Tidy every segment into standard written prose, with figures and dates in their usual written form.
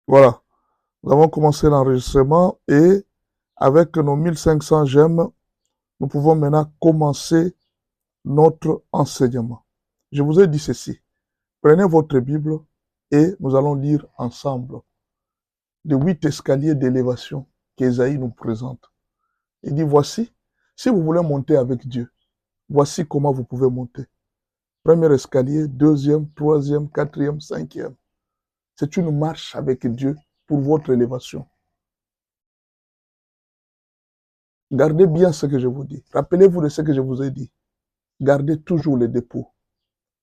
Voilà, nous avons commencé l'enregistrement et avec nos 1500 j'aime, nous pouvons maintenant commencer notre enseignement. Je vous ai dit ceci. Prenez votre Bible et nous allons lire ensemble les 8 escaliers d'élévation qu'Ésaïe nous présente. Il dit, voici, si vous voulez monter avec Dieu, voici comment vous pouvez monter. Premier escalier, deuxième, troisième, quatrième, cinquième. C'est une marche avec Dieu pour votre élévation. Gardez bien ce que je vous dis. Rappelez-vous de ce que je vous ai dit. Gardez toujours les dépôts.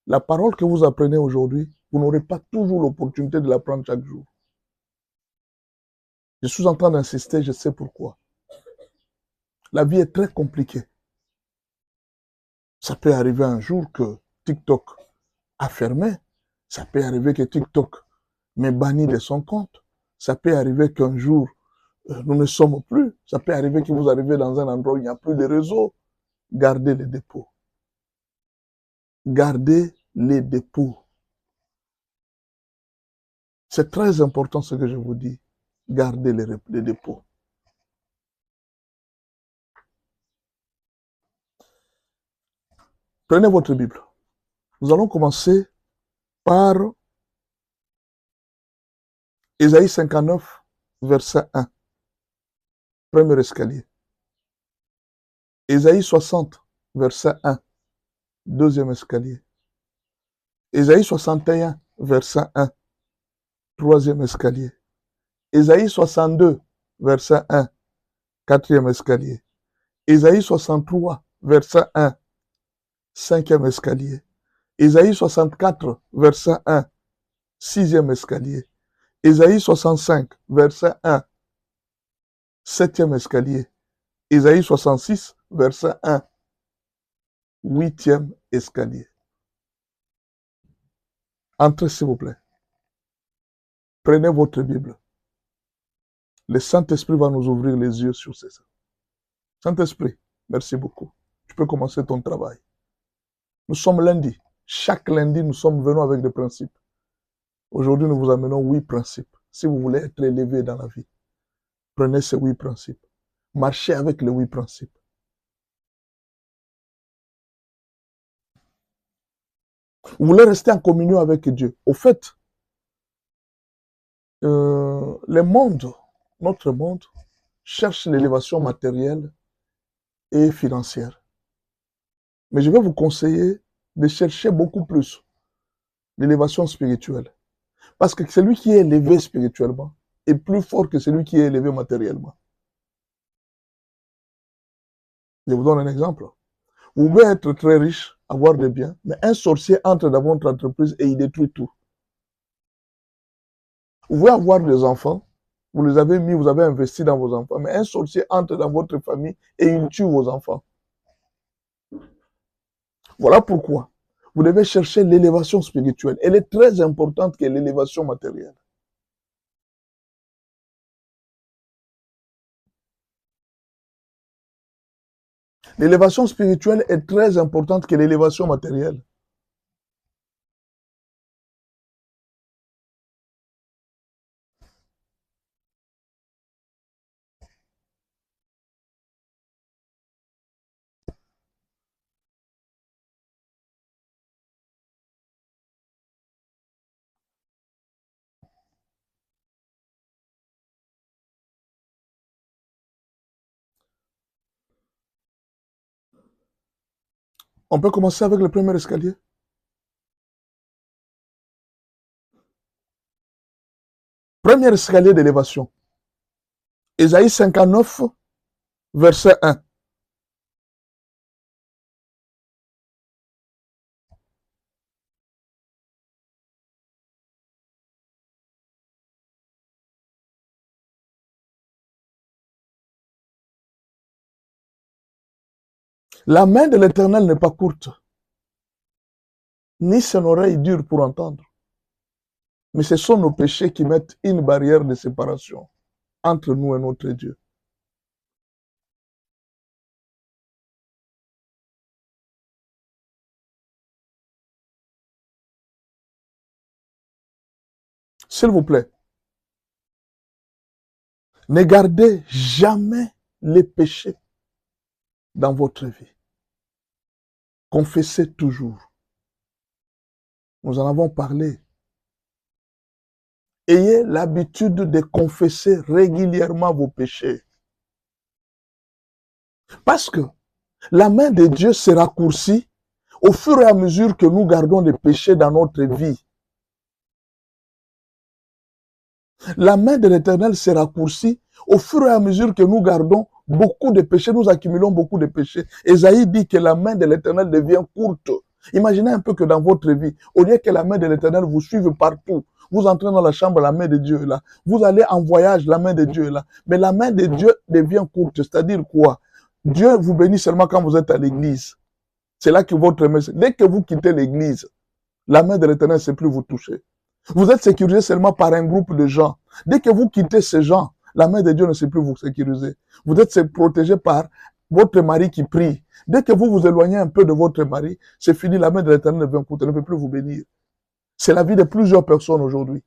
La parole que vous apprenez aujourd'hui, vous n'aurez pas toujours l'opportunité de l'apprendre chaque jour. Je suis en train d'insister, je sais pourquoi. La vie est très compliquée. Ça peut arriver un jour que TikTok a fermé. Ça peut arriver que TikTok m'ait banni de son compte. Ça peut arriver qu'un jour, nous ne sommes plus. Ça peut arriver que vous arrivez dans un endroit où il n'y a plus de réseau. Gardez les dépôts. Gardez les dépôts. C'est très important ce que je vous dis. Gardez les dépôts. Prenez votre Bible. Nous allons commencer par Ésaïe 59, verset 1. Premier escalier. Ésaïe 60, verset 1. Deuxième escalier. Ésaïe 61, verset 1. Troisième escalier. Ésaïe 62, verset 1. Quatrième escalier. Ésaïe 63, verset 1. Cinquième escalier. Ésaïe 64, verset 1. Sixième escalier. Ésaïe 65, verset 1. Septième escalier. Ésaïe 66, verset 1. Huitième escalier. Entrez, s'il vous plaît. Prenez votre Bible. Le Saint-Esprit va nous ouvrir les yeux sur ça. Saint-Esprit, merci beaucoup. Tu peux commencer ton travail. Nous sommes lundi. Chaque lundi, nous sommes venus avec des principes. Aujourd'hui, nous vous amenons 8 principes. Si vous voulez être élevé dans la vie, prenez ces 8 principes. Marchez avec les 8 principes. Vous voulez rester en communion avec Dieu. Au fait, le monde, notre monde, cherche l'élévation matérielle et financière. Mais je vais vous conseiller de chercher beaucoup plus l'élévation spirituelle. Parce que celui qui est élevé spirituellement est plus fort que celui qui est élevé matériellement. Je vous donne un exemple. Vous pouvez être très riche, avoir des biens, mais un sorcier entre dans votre entreprise et il détruit tout. Vous pouvez avoir des enfants, vous les avez mis, vous avez investi dans vos enfants, mais un sorcier entre dans votre famille et il tue vos enfants. Voilà pourquoi vous devez chercher l'élévation spirituelle. Elle est très importante que l'élévation matérielle. L'élévation spirituelle est très importante que l'élévation matérielle. On peut commencer avec le premier escalier. Premier escalier d'élévation. Ésaïe 59, verset 1. La main de l'Éternel n'est pas courte, ni son oreille dure pour entendre. Mais ce sont nos péchés qui mettent une barrière de séparation entre nous et notre Dieu. S'il vous plaît, Ne gardez jamais les péchés dans votre vie. Confessez toujours. Nous en avons parlé. Ayez l'habitude de confesser régulièrement vos péchés. Parce que la main de Dieu se raccourcit au fur et à mesure que nous gardons les péchés dans notre vie. La main de l'Éternel se raccourcit au fur et à mesure que nous gardons beaucoup de péchés, nous accumulons beaucoup de péchés. Ésaïe dit que la main de l'Éternel devient courte. Imaginez un peu que dans votre vie, au lieu que la main de l'Éternel vous suive partout, vous entrez dans la chambre, la main de Dieu est là. Vous allez en voyage, la main de Dieu est là. Mais la main de Dieu devient courte. C'est-à-dire quoi? Dieu vous bénit seulement quand vous êtes à l'église. C'est là que votre main... Dès que vous quittez l'église, la main de l'Éternel ne sait plus vous toucher. Vous êtes sécurisé seulement par un groupe de gens. Dès que vous quittez ces gens, la main de Dieu ne sait plus vous sécuriser. Vous êtes protégé par votre mari qui prie. Dès que vous vous éloignez un peu de votre mari, c'est fini, la main de l'Éternel ne peut plus vous bénir. C'est la vie de plusieurs personnes aujourd'hui.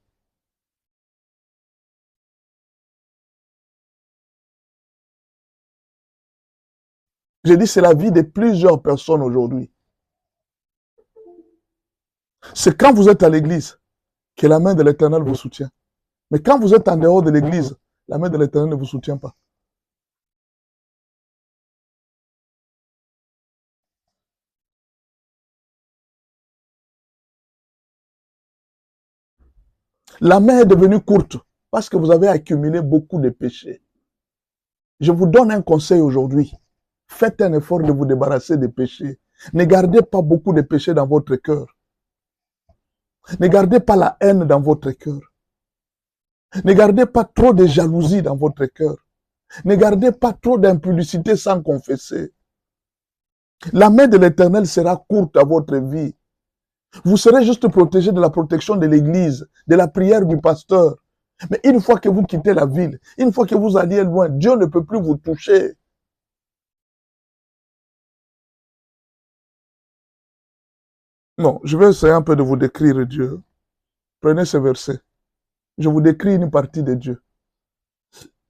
J'ai dit, c'est la vie de plusieurs personnes aujourd'hui. C'est quand vous êtes à l'église que la main de l'Éternel vous soutient. Mais quand vous êtes en dehors de l'église, la main de l'Éternel ne vous soutient pas. La main est devenue courte parce que vous avez accumulé beaucoup de péchés. Je vous donne un conseil aujourd'hui. Faites un effort de vous débarrasser des péchés. Ne gardez pas beaucoup de péchés dans votre cœur. Ne gardez pas la haine dans votre cœur. Ne gardez pas trop de jalousie dans votre cœur. Ne gardez pas trop d'impudicité sans confesser. La main de l'Éternel sera courte à votre vie. Vous serez juste protégé de la protection de l'Église, de la prière du pasteur. Mais une fois que vous quittez la ville, une fois que vous alliez loin, Dieu ne peut plus vous toucher. Non, je vais essayer un peu de vous décrire Dieu. Prenez ce verset. Je vous décris une partie de Dieu.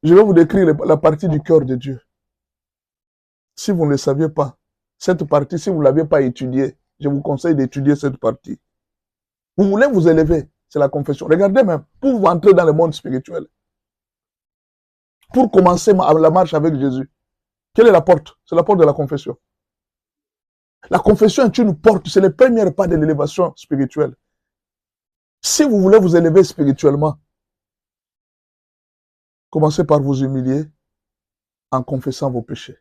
Je vais vous décrire la partie du cœur de Dieu. Si vous ne le saviez pas, cette partie, si vous ne l'avez pas étudiée, je vous conseille d'étudier cette partie. Vous voulez vous élever, c'est la confession. Regardez même, pour vous entrer dans le monde spirituel, pour commencer la marche avec Jésus, quelle est la porte? C'est la porte de la confession. La confession est une porte, c'est le premier pas de l'élévation spirituelle. Si vous voulez vous élever spirituellement, commencez par vous humilier en confessant vos péchés.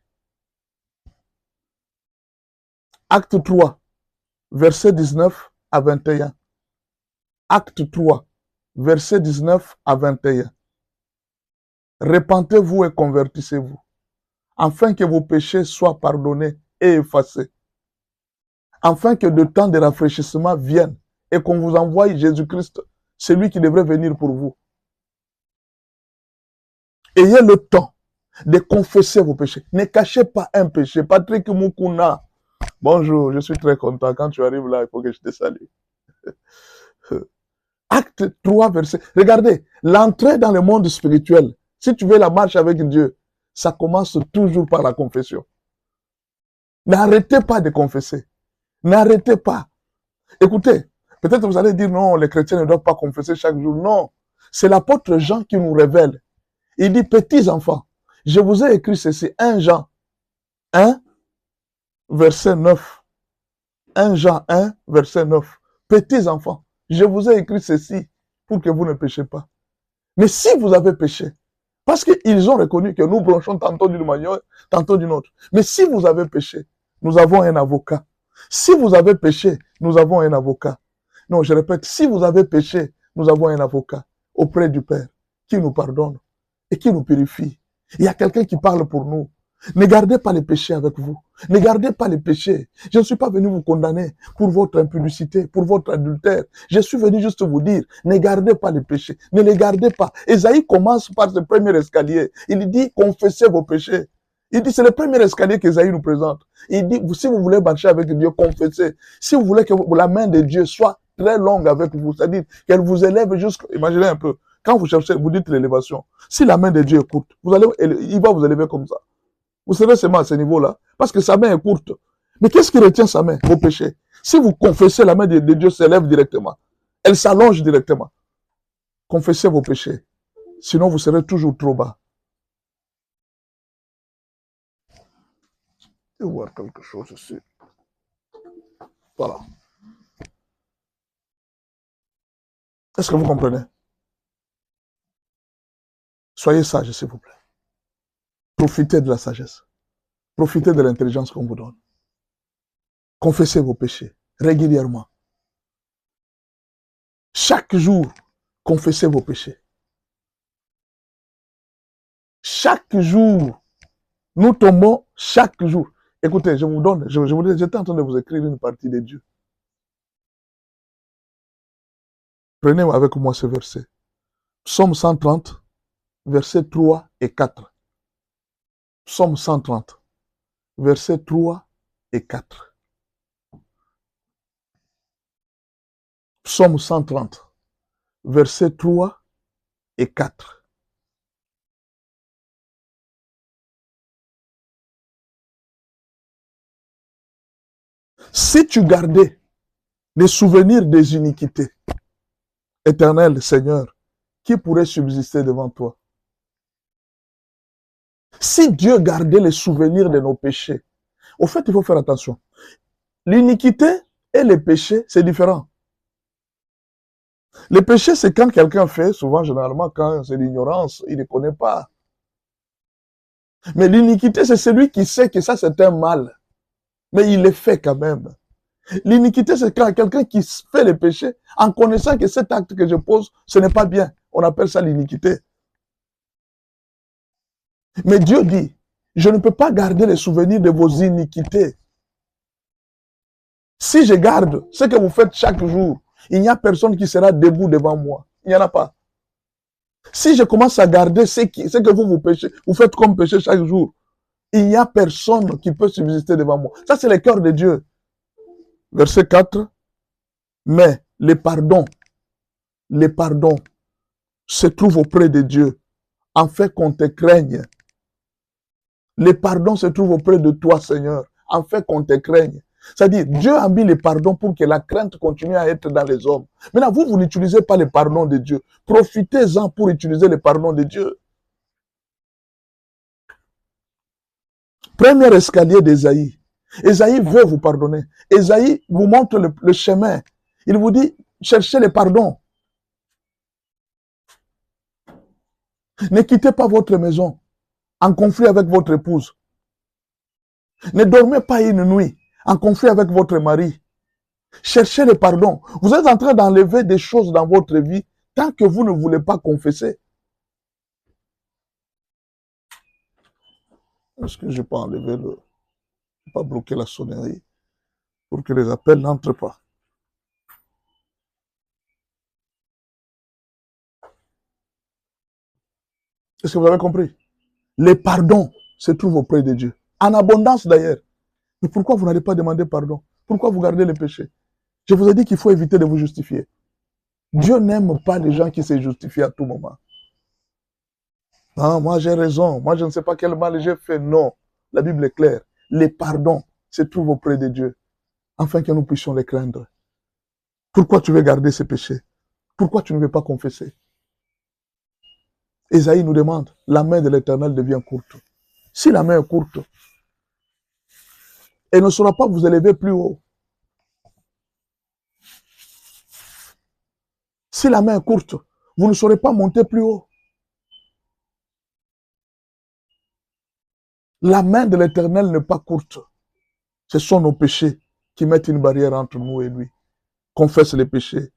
Acte 3, verset 19 à 21. Acte 3, verset 19 à 21. Repentez-vous et convertissez-vous, afin que vos péchés soient pardonnés et effacés, afin que de temps de rafraîchissement vienne et qu'on vous envoie Jésus-Christ, celui qui devrait venir pour vous. Ayez le temps de confesser vos péchés. Ne cachez pas un péché. Patrick Mukuna, bonjour, je suis très content. Quand tu arrives là, il faut que je te salue. Acte 3, verset. Regardez, l'entrée dans le monde spirituel, si tu veux la marche avec Dieu, ça commence toujours par la confession. N'arrêtez pas de confesser. N'arrêtez pas. Écoutez, peut-être vous allez dire non, les chrétiens ne doivent pas confesser chaque jour. Non, c'est l'apôtre Jean qui nous révèle. Il dit, petits enfants, je vous ai écrit ceci, 1 Jean 1, verset 9. 1 Jean 1, verset 9. Petits enfants, je vous ai écrit ceci pour que vous ne péchez pas. Mais si vous avez péché, parce qu'ils ont reconnu que nous bronchons tantôt d'une manière, tantôt d'une autre. Mais si vous avez péché, nous avons un avocat. Si vous avez péché, nous avons un avocat. Non, je répète, si vous avez péché, nous avons un avocat auprès du Père qui nous pardonne et qui nous purifie. Il y a quelqu'un qui parle pour nous. Ne gardez pas les péchés avec vous. Ne gardez pas les péchés. Je ne suis pas venu vous condamner pour votre impudicité, pour votre adultère. Je suis venu juste vous dire, ne gardez pas les péchés. Ne les gardez pas. Ésaïe commence par ce premier escalier. Il dit, confessez vos péchés. Il dit, c'est le premier escalier qu'Ésaïe nous présente. Il dit, si vous voulez marcher avec Dieu, confessez. Si vous voulez que la main de Dieu soit très longue avec vous, c'est-à-dire qu'elle vous élève jusqu'à, imaginez un peu, Quand vous cherchez, vous dites l'élévation. Si la main de Dieu est courte, il va vous élever comme ça. Vous serez seulement à ce niveau-là, parce que sa main est courte. Mais qu'est-ce qui retient sa main? Vos péchés. Si vous confessez, la main de Dieu s'élève directement. Elle s'allonge directement. Confessez vos péchés. Sinon, vous serez toujours trop bas. Je vais voir quelque chose ici. Voilà. Est-ce que vous comprenez? Soyez sages, s'il vous plaît. Profitez de la sagesse. Profitez de l'intelligence qu'on vous donne. Confessez vos péchés régulièrement. Chaque jour, confessez vos péchés. Chaque jour, nous tombons chaque jour. Écoutez, je vous donne, j'étais en train de vous écrire une partie de Dieu. Prenez avec moi ce verset. Psaume 130, versets 3 et 4. Psaume 130, versets 3 et 4. Psaume 130, versets 3 et 4. Si tu gardais les souvenirs des iniquités, Éternel Seigneur, qui pourrait subsister devant toi? Si Dieu gardait les souvenirs de nos péchés, au fait, il faut faire attention. L'iniquité et les péchés, c'est différent. Le péché, c'est quand quelqu'un fait, souvent, généralement, quand c'est l'ignorance, il ne connaît pas. Mais l'iniquité, c'est celui qui sait que ça, c'est un mal. Mais il le fait quand même. L'iniquité, c'est quand quelqu'un qui fait le péché, en connaissant que cet acte que je pose, ce n'est pas bien. On appelle ça l'iniquité. Mais Dieu dit, je ne peux pas garder les souvenirs de vos iniquités. Si je garde ce que vous faites chaque jour, il n'y a personne qui sera debout devant moi. Il n'y en a pas. Si je commence à garder ce que vous péchez, vous faites comme péché chaque jour, il n'y a personne qui peut subsister devant moi. Ça, c'est le cœur de Dieu. Verset 4. Mais les pardons se trouvent auprès de Dieu, afin qu'on te craigne. Les pardons se trouvent auprès de toi, Seigneur, afin qu'on te craigne. C'est-à-dire, Dieu a mis les pardons pour que la crainte continue à être dans les hommes. Maintenant, vous n'utilisez pas les pardons de Dieu. Profitez-en pour utiliser les pardons de Dieu. Premier escalier d'Ésaïe. Ésaïe veut vous pardonner. Ésaïe vous montre le chemin. Il vous dit, cherchez les pardons. Ne quittez pas votre maison en conflit avec votre épouse. Ne dormez pas une nuit en conflit avec votre mari. Cherchez le pardon. Vous êtes en train d'enlever des choses dans votre vie tant que vous ne voulez pas confesser. Est-ce que je peux enlever je ne pas bloquer la sonnerie pour que les appels n'entrent pas? Est-ce que vous avez compris? Les pardons se trouvent auprès de Dieu. En abondance d'ailleurs. Mais pourquoi vous n'allez pas demander pardon? Pourquoi vous gardez les péchés? Je vous ai dit qu'il faut éviter de vous justifier. Dieu n'aime pas les gens qui se justifient à tout moment. Non, moi j'ai raison. Moi je ne sais pas quel mal j'ai fait. Non. La Bible est claire. Les pardons se trouvent auprès de Dieu, afin que nous puissions les craindre. Pourquoi tu veux garder ces péchés? Pourquoi tu ne veux pas confesser? Ésaïe nous demande, la main de l'Éternel devient courte. Si la main est courte, elle ne saura pas vous élever plus haut. Si la main est courte, vous ne saurez pas monter plus haut. La main de l'Éternel n'est pas courte. Ce sont nos péchés qui mettent une barrière entre nous et lui. Confesse les péchés.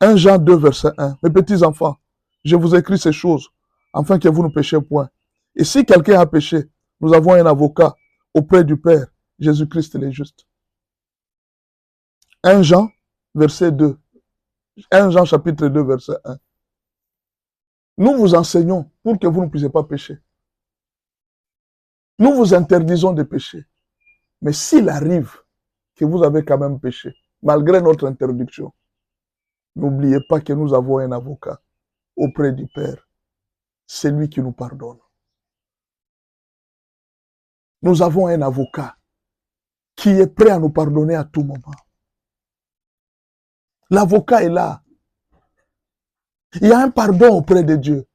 1 Jean 2, verset 1. Mes petits enfants, je vous écris ces choses, afin que vous ne péchiez point. Et si quelqu'un a péché, nous avons un avocat auprès du Père, Jésus-Christ le juste. 1 Jean, verset 2. 1 Jean, chapitre 2, verset 1. Nous vous enseignons pour que vous ne puissiez pas pécher. Nous vous interdisons de pécher. Mais s'il arrive que vous avez quand même péché, malgré notre interdiction, N'oubliez pas que nous avons un avocat auprès du Père. C'est lui qui nous pardonne. Nous avons un avocat qui est prêt à nous pardonner à tout moment. L'avocat est là. Il y a un pardon auprès de Dieu.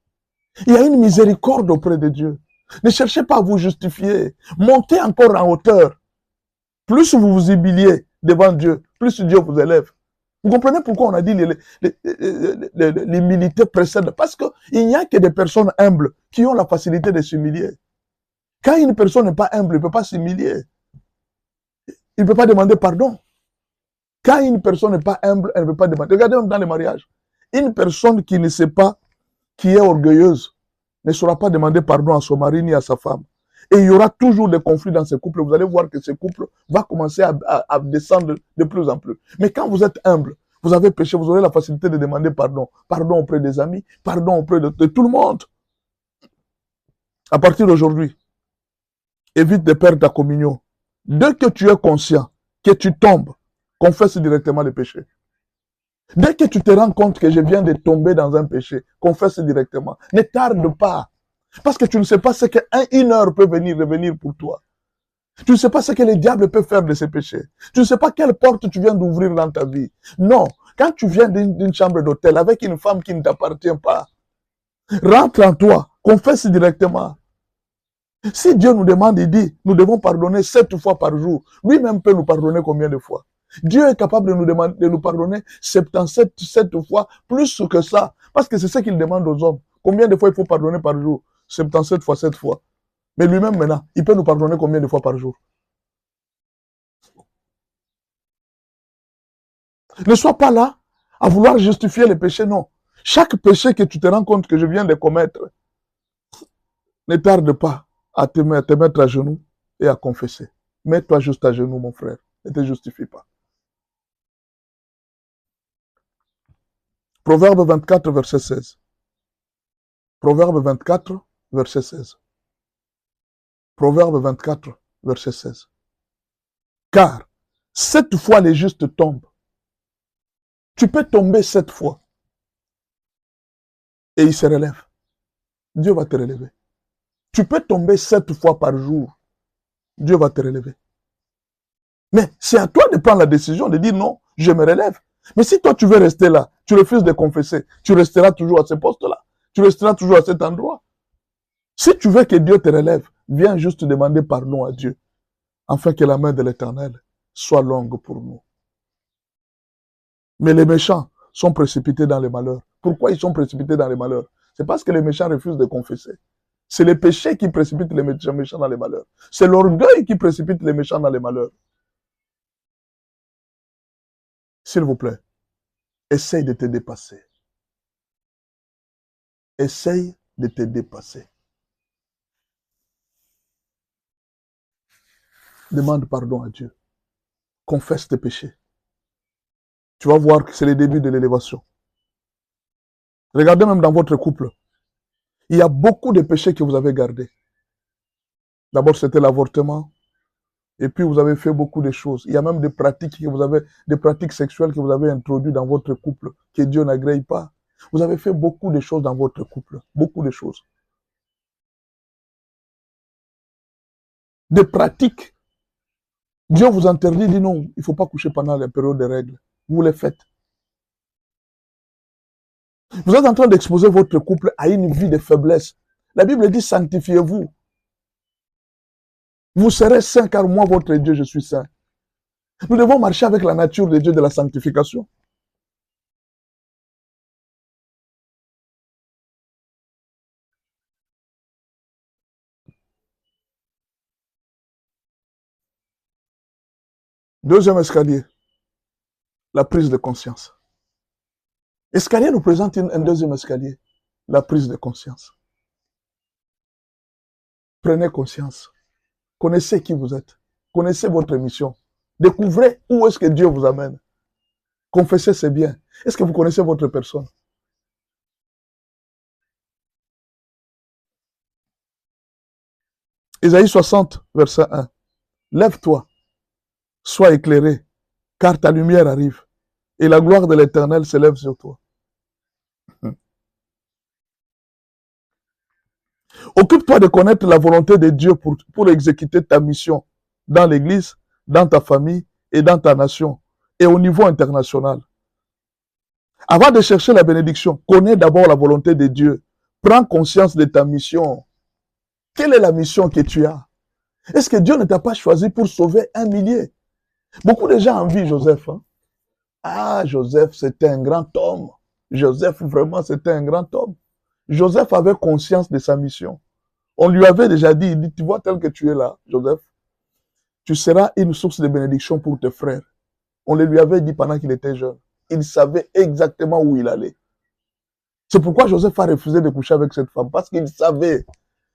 Il y a une miséricorde auprès de Dieu. Ne cherchez pas à vous justifier. Montez encore en hauteur. Plus vous vous humiliez devant Dieu, plus Dieu vous élève. Vous comprenez pourquoi on a dit l'humilité précède? Parce qu'il n'y a que des personnes humbles qui ont la facilité de s'humilier. Quand une personne n'est pas humble, il ne peut pas s'humilier. Il ne peut pas demander pardon. Quand une personne n'est pas humble, elle ne peut pas demander. Regardez même dans les mariages. Une personne qui ne sait pas, qui est orgueilleuse, ne saura pas demander pardon à son mari ni à sa femme. Et il y aura toujours des conflits dans ces couples. Vous allez voir que ces couples vont commencer à descendre de plus en plus. Mais quand vous êtes humble, vous avez péché, vous aurez la facilité de demander pardon. Pardon auprès des amis, pardon auprès de tout le monde. À partir d'aujourd'hui, évite de perdre ta communion. Dès que tu es conscient que tu tombes, confesse directement le péché. Dès que tu te rends compte que je viens de tomber dans un péché, confesse directement. Ne tarde pas. Parce que tu ne sais pas ce qu'une heure peut revenir pour toi. Tu ne sais pas ce que le diable peut faire de ces péchés. Tu ne sais pas quelle porte tu viens d'ouvrir dans ta vie. Non. Quand tu viens d'une chambre d'hôtel avec une femme qui ne t'appartient pas, rentre en toi, confesse directement. Si Dieu nous demande, il dit, nous devons pardonner 7 fois par jour. Lui-même peut nous pardonner combien de fois? Dieu est capable de nous pardonner 77 fois, plus que ça. Parce que c'est ce qu'il demande aux hommes. Combien de fois il faut pardonner par jour? 77 fois 7 fois. Mais lui-même maintenant, il peut nous pardonner combien de fois par jour? Ne sois pas là à vouloir justifier les péchés, non. Chaque péché que tu te rends compte que je viens de commettre, ne tarde pas à te mettre à genoux et à confesser. Mets-toi juste à genoux, mon frère. Ne te justifie pas. Proverbe 24, verset 16. Proverbe 24, verset 16. Proverbe 24, verset 16. Car 7 fois les justes tombent. Tu peux tomber 7 fois. Et ils se relèvent. Dieu va te relever. Tu peux tomber 7 fois par jour. Dieu va te relever. Mais c'est à toi de prendre la décision de dire non, je me relève. Mais si toi tu veux rester là, tu refuses de confesser, tu resteras toujours à ce poste-là. Tu resteras toujours à cet endroit. Si tu veux que Dieu te relève, viens juste demander pardon à Dieu, afin que la main de l'Éternel soit longue pour nous. Mais les méchants sont précipités dans les malheurs. Pourquoi ils sont précipités dans les malheurs? C'est parce que les méchants refusent de confesser. C'est les péchés qui précipitent les méchants dans les malheurs. C'est l'orgueil qui précipite les méchants dans les malheurs. S'il vous plaît, essaye de te dépasser. Essaye de te dépasser. Demande pardon à Dieu. Confesse tes péchés. Tu vas voir que c'est le début de l'élévation. Regardez même dans votre couple. Il y a beaucoup de péchés que vous avez gardés. D'abord, c'était l'avortement. Et puis, vous avez fait beaucoup de choses. Il y a même des pratiques des pratiques sexuelles que vous avez introduites dans votre couple, que Dieu n'agrée pas. Vous avez fait beaucoup de choses dans votre couple. Beaucoup de choses. Des pratiques. Dieu vous interdit, dit non, il ne faut pas coucher pendant les périodes de règles. Vous les faites. Vous êtes en train d'exposer votre couple à une vie de faiblesse. La Bible dit sanctifiez-vous. Vous serez saints car moi, votre Dieu, je suis saint. Nous devons marcher avec la nature de Dieu de la sanctification. Deuxième escalier, la prise de conscience. Escalier nous présente un deuxième escalier, la prise de conscience. Prenez conscience. Connaissez qui vous êtes. Connaissez votre mission. Découvrez où est-ce que Dieu vous amène. Confessez ses biens. Est-ce que vous connaissez votre personne? Isaïe 60, verset 1. Lève-toi, sois éclairé, car ta lumière arrive, et la gloire de l'Éternel s'élève sur toi. Occupe-toi de connaître la volonté de Dieu pour exécuter ta mission dans l'Église, dans ta famille et dans ta nation et au niveau international. Avant de chercher la bénédiction, connais d'abord la volonté de Dieu. Prends conscience de ta mission. Quelle est la mission que tu as? Est-ce que Dieu ne t'a pas choisi pour sauver 1 millier? Beaucoup de gens envient Joseph. Hein? Ah, Joseph, c'était un grand homme. Joseph, vraiment, c'était un grand homme. Joseph avait conscience de sa mission. On lui avait déjà dit, il dit, tu vois tel que tu es là, Joseph, tu seras une source de bénédiction pour tes frères. On le lui avait dit pendant qu'il était jeune. Il savait exactement où il allait. C'est pourquoi Joseph a refusé de coucher avec cette femme, parce qu'il savait.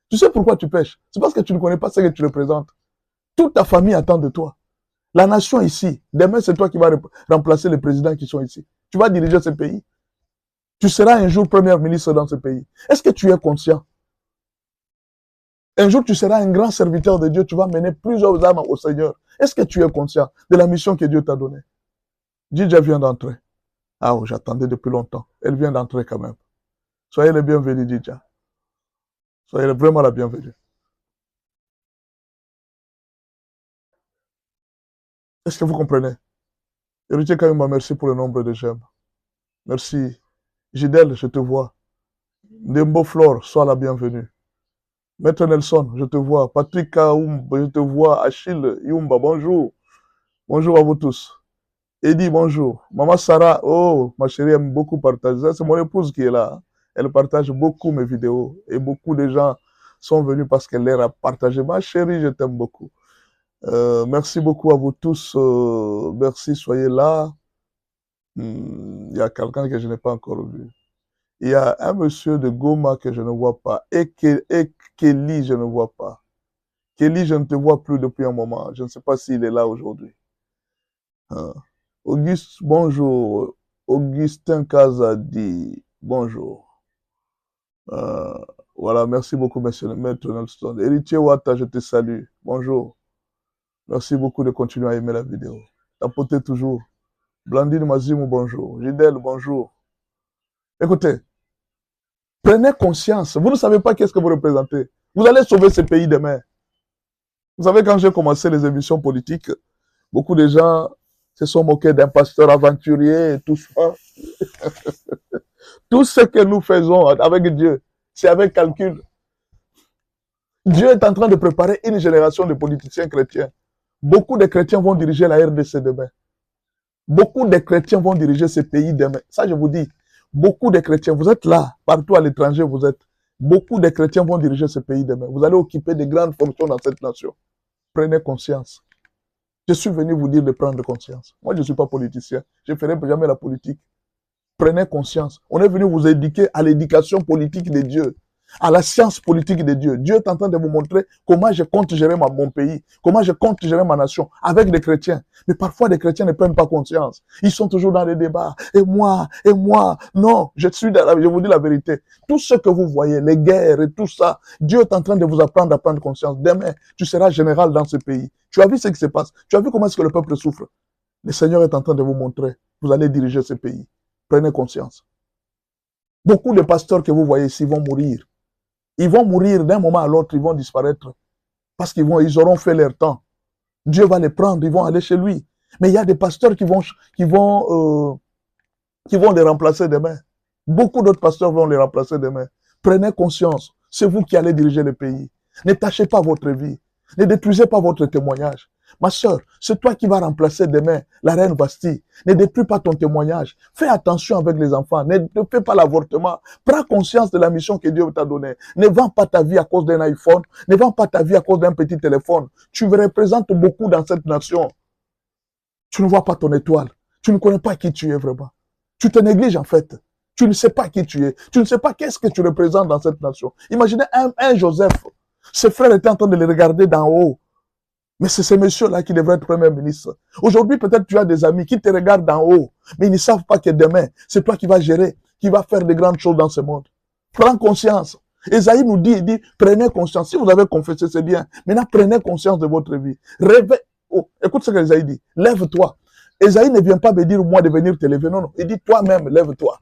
Tu sais pourquoi tu pêches? C'est parce que tu ne connais pas ce que tu représentes. Toute ta famille attend de toi. La nation ici, demain c'est toi qui vas remplacer les présidents qui sont ici. Tu vas diriger ce pays. Tu seras un jour premier ministre dans ce pays. Est-ce que tu es conscient? Un jour tu seras un grand serviteur de Dieu, tu vas mener plusieurs âmes au Seigneur. Est-ce que tu es conscient de la mission que Dieu t'a donnée? Djidja vient d'entrer. Ah, oh, j'attendais depuis longtemps. Elle vient d'entrer quand même. Soyez les bienvenus, Djidja. Soyez vraiment la bienvenue. Est-ce que vous comprenez? Héritier Kayumba, merci pour le nombre de j'aime. Merci. Gidel, je te vois. Ndembo Flore, sois la bienvenue. Maître Nelson, je te vois. Patrick Kaoum, je te vois. Achille Yumba, bonjour. Bonjour à vous tous. Eddie, bonjour. Maman Sarah, oh, ma chérie aime beaucoup partager. C'est mon épouse qui est là. Elle partage beaucoup mes vidéos. Et beaucoup de gens sont venus parce qu'elle les a partagées. Ma chérie, je t'aime beaucoup. Merci beaucoup à vous tous. Merci, soyez là. Il y a quelqu'un que je n'ai pas encore vu. Il y a un monsieur de Goma que je ne vois pas. Et Kelly, je ne vois pas. Kelly, je ne te vois plus depuis un moment. Je ne sais pas s'il est là aujourd'hui. Auguste, bonjour. Augustin Kazadi, bonjour. Voilà, merci beaucoup, monsieur Maître Nelson. Héritier Wata, je te salue. Bonjour. Merci beaucoup de continuer à aimer la vidéo. Tapotez toujours. Blandine Mazimou, bonjour. Gidel, bonjour. Écoutez, prenez conscience. Vous ne savez pas qu'est-ce que vous représentez. Vous allez sauver ce pays demain. Vous savez, quand j'ai commencé les émissions politiques, beaucoup de gens se sont moqués d'un pasteur aventurier et tout ça. Tout ce que nous faisons avec Dieu, c'est avec calcul. Dieu est en train de préparer une génération de politiciens chrétiens. Beaucoup de chrétiens vont diriger la RDC demain. Beaucoup de chrétiens vont diriger ce pays demain. Ça, je vous dis. Beaucoup de chrétiens, vous êtes là, partout à l'étranger, vous êtes. Beaucoup de chrétiens vont diriger ce pays demain. Vous allez occuper de grandes fonctions dans cette nation. Prenez conscience. Je suis venu vous dire de prendre conscience. Moi, je ne suis pas politicien. Je ne ferai jamais la politique. Prenez conscience. On est venu vous éduquer à l'éducation politique de Dieu, à la science politique de Dieu. Dieu est en train de vous montrer comment je compte gérer mon pays, comment je compte gérer ma nation avec des chrétiens. Mais parfois, les chrétiens ne prennent pas conscience. Ils sont toujours dans les débats. Et moi. Non, je vous dis la vérité. Tout ce que vous voyez, les guerres et tout ça, Dieu est en train de vous apprendre à prendre conscience. Demain, tu seras général dans ce pays. Tu as vu ce qui se passe. Tu as vu comment est-ce que le peuple souffre. Le Seigneur est en train de vous montrer. Vous allez diriger ce pays. Prenez conscience. Beaucoup de pasteurs que vous voyez ici vont mourir. Ils vont mourir d'un moment à l'autre, ils vont disparaître. Parce qu'ils auront fait leur temps. Dieu va les prendre, ils vont aller chez lui. Mais il y a des pasteurs qui vont les remplacer demain. Beaucoup d'autres pasteurs vont les remplacer demain. Prenez conscience. C'est vous qui allez diriger le pays. Ne tâchez pas votre vie. Ne détruisez pas votre témoignage. Ma soeur, c'est toi qui vas remplacer demain la reine Bastille. Ne détruis pas ton témoignage. Fais attention avec les enfants. Ne fais pas l'avortement. Prends conscience de la mission que Dieu t'a donnée. Ne vends pas ta vie à cause d'un iPhone. Ne vends pas ta vie à cause d'un petit téléphone. Tu représentes beaucoup dans cette nation. Tu ne vois pas ton étoile. Tu ne connais pas qui tu es vraiment. Tu te négliges en fait. Tu ne sais pas qui tu es. Tu ne sais pas qu'est-ce que tu représentes dans cette nation. Imaginez un Joseph. Ses frères étaient en train de le regarder d'en haut. Mais c'est ces messieurs-là qui devraient être Premier ministre. Aujourd'hui, peut-être tu as des amis qui te regardent d'en haut, mais ils ne savent pas que demain, c'est toi qui vas gérer, qui vas faire de grandes choses dans ce monde. Prends conscience. Esaïe nous dit, prenez conscience. Si vous avez confessé, c'est bien. Maintenant, prenez conscience de votre vie. Écoute ce que Esaïe dit. Lève-toi. Esaïe ne vient pas me dire, moi, de venir te lever. Non, non. Il dit, toi-même, lève-toi.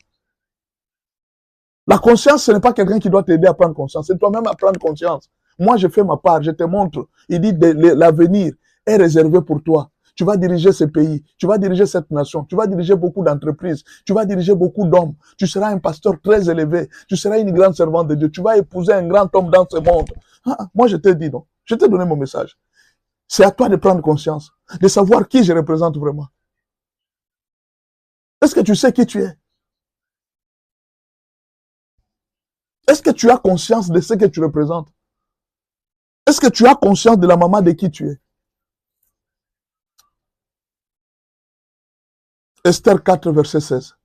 La conscience, ce n'est pas quelqu'un qui doit t'aider à prendre conscience. C'est toi-même à prendre conscience. Moi, je fais ma part, je te montre. Il dit, l'avenir est réservé pour toi. Tu vas diriger ce pays, tu vas diriger cette nation, tu vas diriger beaucoup d'entreprises, tu vas diriger beaucoup d'hommes. Tu seras un pasteur très élevé, tu seras une grande servante de Dieu, tu vas épouser un grand homme dans ce monde. Moi, je t'ai dit, non. Je t'ai donné mon message. C'est à toi de prendre conscience, de savoir qui je représente vraiment. Est-ce que tu sais qui tu es? Est-ce que tu as conscience de ce que tu représentes? Est-ce que tu as conscience de la maman de qui tu es? Esther 4, verset 16.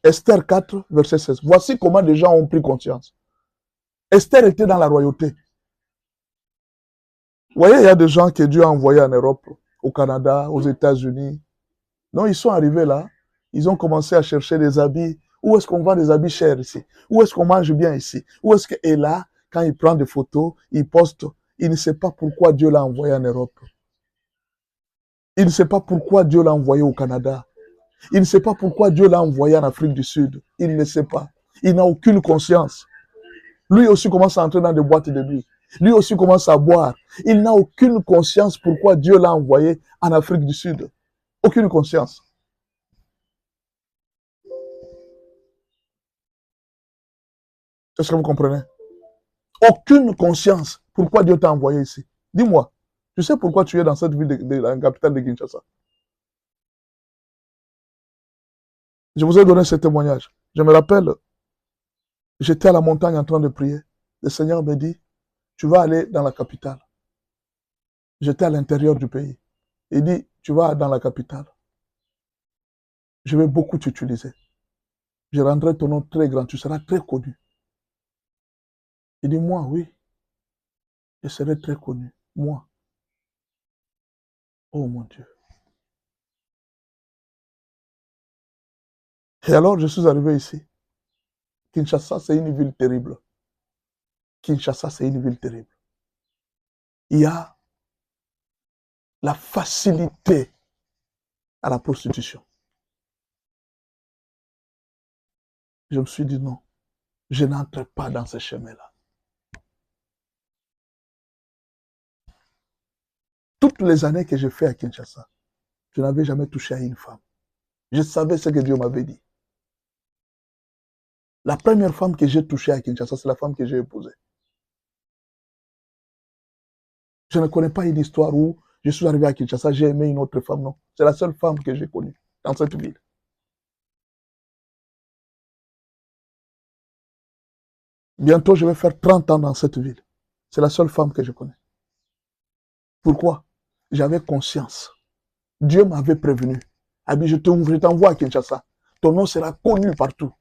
Esther 4, verset 16. Voici comment des gens ont pris conscience. Esther était dans la royauté. Vous voyez, il y a des gens que Dieu a envoyés en Europe, au Canada, aux États-Unis. Non, ils sont arrivés là. Ils ont commencé à chercher des habits. Où est-ce qu'on vend des habits chers ici? Où est-ce qu'on mange bien ici? Où est-ce que... Et là, quand il prend des photos, il poste. Il ne sait pas pourquoi Dieu l'a envoyé en Europe. Il ne sait pas pourquoi Dieu l'a envoyé au Canada. Il ne sait pas pourquoi Dieu l'a envoyé en Afrique du Sud. Il ne sait pas. Il n'a aucune conscience. Lui aussi commence à entrer dans des boîtes de nuit. Lui aussi commence à boire. Il n'a aucune conscience pourquoi Dieu l'a envoyé en Afrique du Sud. Aucune conscience. Est-ce que vous comprenez? Aucune conscience pourquoi Dieu t'a envoyé ici. Dis-moi, tu sais pourquoi tu es dans cette ville de la capitale de Kinshasa? Je vous ai donné ce témoignage. Je me rappelle, j'étais à la montagne en train de prier. Le Seigneur me dit, tu vas aller dans la capitale. J'étais à l'intérieur du pays. Il dit, tu vas dans la capitale. Je vais beaucoup t'utiliser. Je rendrai ton nom très grand. Tu seras très connu. Il dit, moi, oui. Je serai très connu. Moi. Oh mon Dieu. Et alors, je suis arrivé ici. Kinshasa, c'est une ville terrible. Kinshasa, c'est une ville terrible. Il y a la facilité à la prostitution. Je me suis dit non, je n'entre pas dans ce chemin-là. Toutes les années que j'ai fait à Kinshasa, je n'avais jamais touché à une femme. Je savais ce que Dieu m'avait dit. La première femme que j'ai touchée à Kinshasa, c'est la femme que j'ai épousée. Je ne connais pas une histoire où je suis arrivé à Kinshasa, j'ai aimé une autre femme, non. C'est la seule femme que j'ai connue dans cette ville. Bientôt, je vais faire 30 ans dans cette ville. C'est la seule femme que je connais. Pourquoi? J'avais conscience. Dieu m'avait prévenu. Abi, je t'envoie à Kinshasa. Ton nom sera connu partout.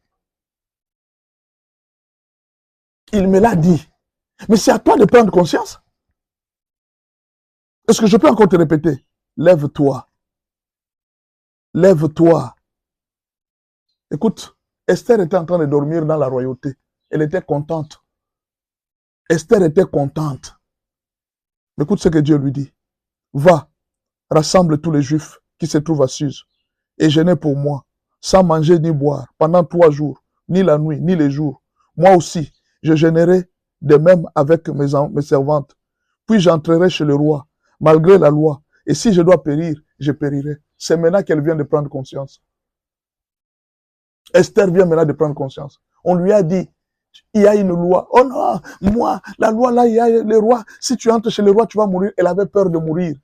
Il me l'a dit. Mais c'est à toi de prendre conscience. Est-ce que je peux encore te répéter? Lève-toi. Lève-toi. Écoute, Esther était en train de dormir dans la royauté. Elle était contente. Esther était contente. Écoute ce que Dieu lui dit. Va, rassemble tous les Juifs qui se trouvent à Suse et jeûnez pour moi, sans manger ni boire, pendant 3 jours, ni la nuit, ni les jours. Moi aussi, je jeûnerai de même avec mes servantes. Puis j'entrerai chez le roi, malgré la loi. Et si je dois périr, je périrai. C'est maintenant qu'elle vient de prendre conscience. Esther vient maintenant de prendre conscience. On lui a dit, il y a une loi. Oh non, moi, la loi là, il y a le roi. Si tu entres chez le roi, tu vas mourir. Elle avait peur de mourir.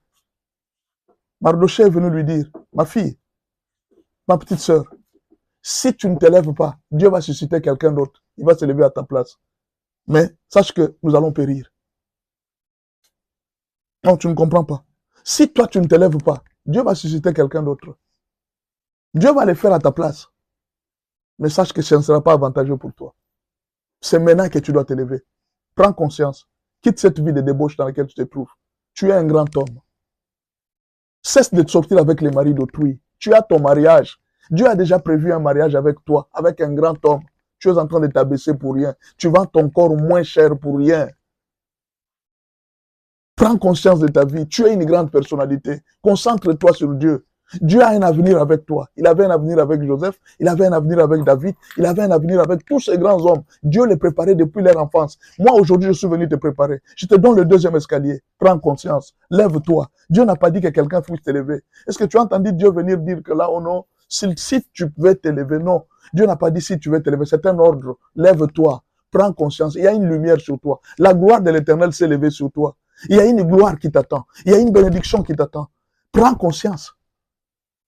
Mardochée est venu lui dire, ma fille, ma petite sœur, si tu ne te lèves pas, Dieu va susciter quelqu'un d'autre. Il va se lever à ta place. Mais sache que nous allons périr. Non, tu ne comprends pas. Si toi, tu ne te lèves pas, Dieu va susciter quelqu'un d'autre. Dieu va le faire à ta place. Mais sache que ce ne sera pas avantageux pour toi. C'est maintenant que tu dois te lever. Prends conscience. Quitte cette vie de débauche dans laquelle tu te trouves. Tu es un grand homme. Cesse de sortir avec les maris d'autrui. Tu as ton mariage. Dieu a déjà prévu un mariage avec toi, avec un grand homme. Tu es en train de t'abaisser pour rien. Tu vends ton corps moins cher pour rien. Prends conscience de ta vie. Tu es une grande personnalité. Concentre-toi sur Dieu. Dieu a un avenir avec toi. Il avait un avenir avec Joseph. Il avait un avenir avec David. Il avait un avenir avec tous ces grands hommes. Dieu les préparait depuis leur enfance. Moi, aujourd'hui, je suis venu te préparer. Je te donne le deuxième escalier. Prends conscience. Lève-toi. Dieu n'a pas dit que quelqu'un puisse t'élever. Est-ce que tu as entendu Dieu venir dire que là, oh non, si tu veux t'élever? Non. Dieu n'a pas dit si tu veux t'élever. C'est un ordre. Lève-toi. Prends conscience. Il y a une lumière sur toi. La gloire de l'Éternel s'est levée sur toi. Il y a une gloire qui t'attend. Il y a une bénédiction qui t'attend. Prends conscience.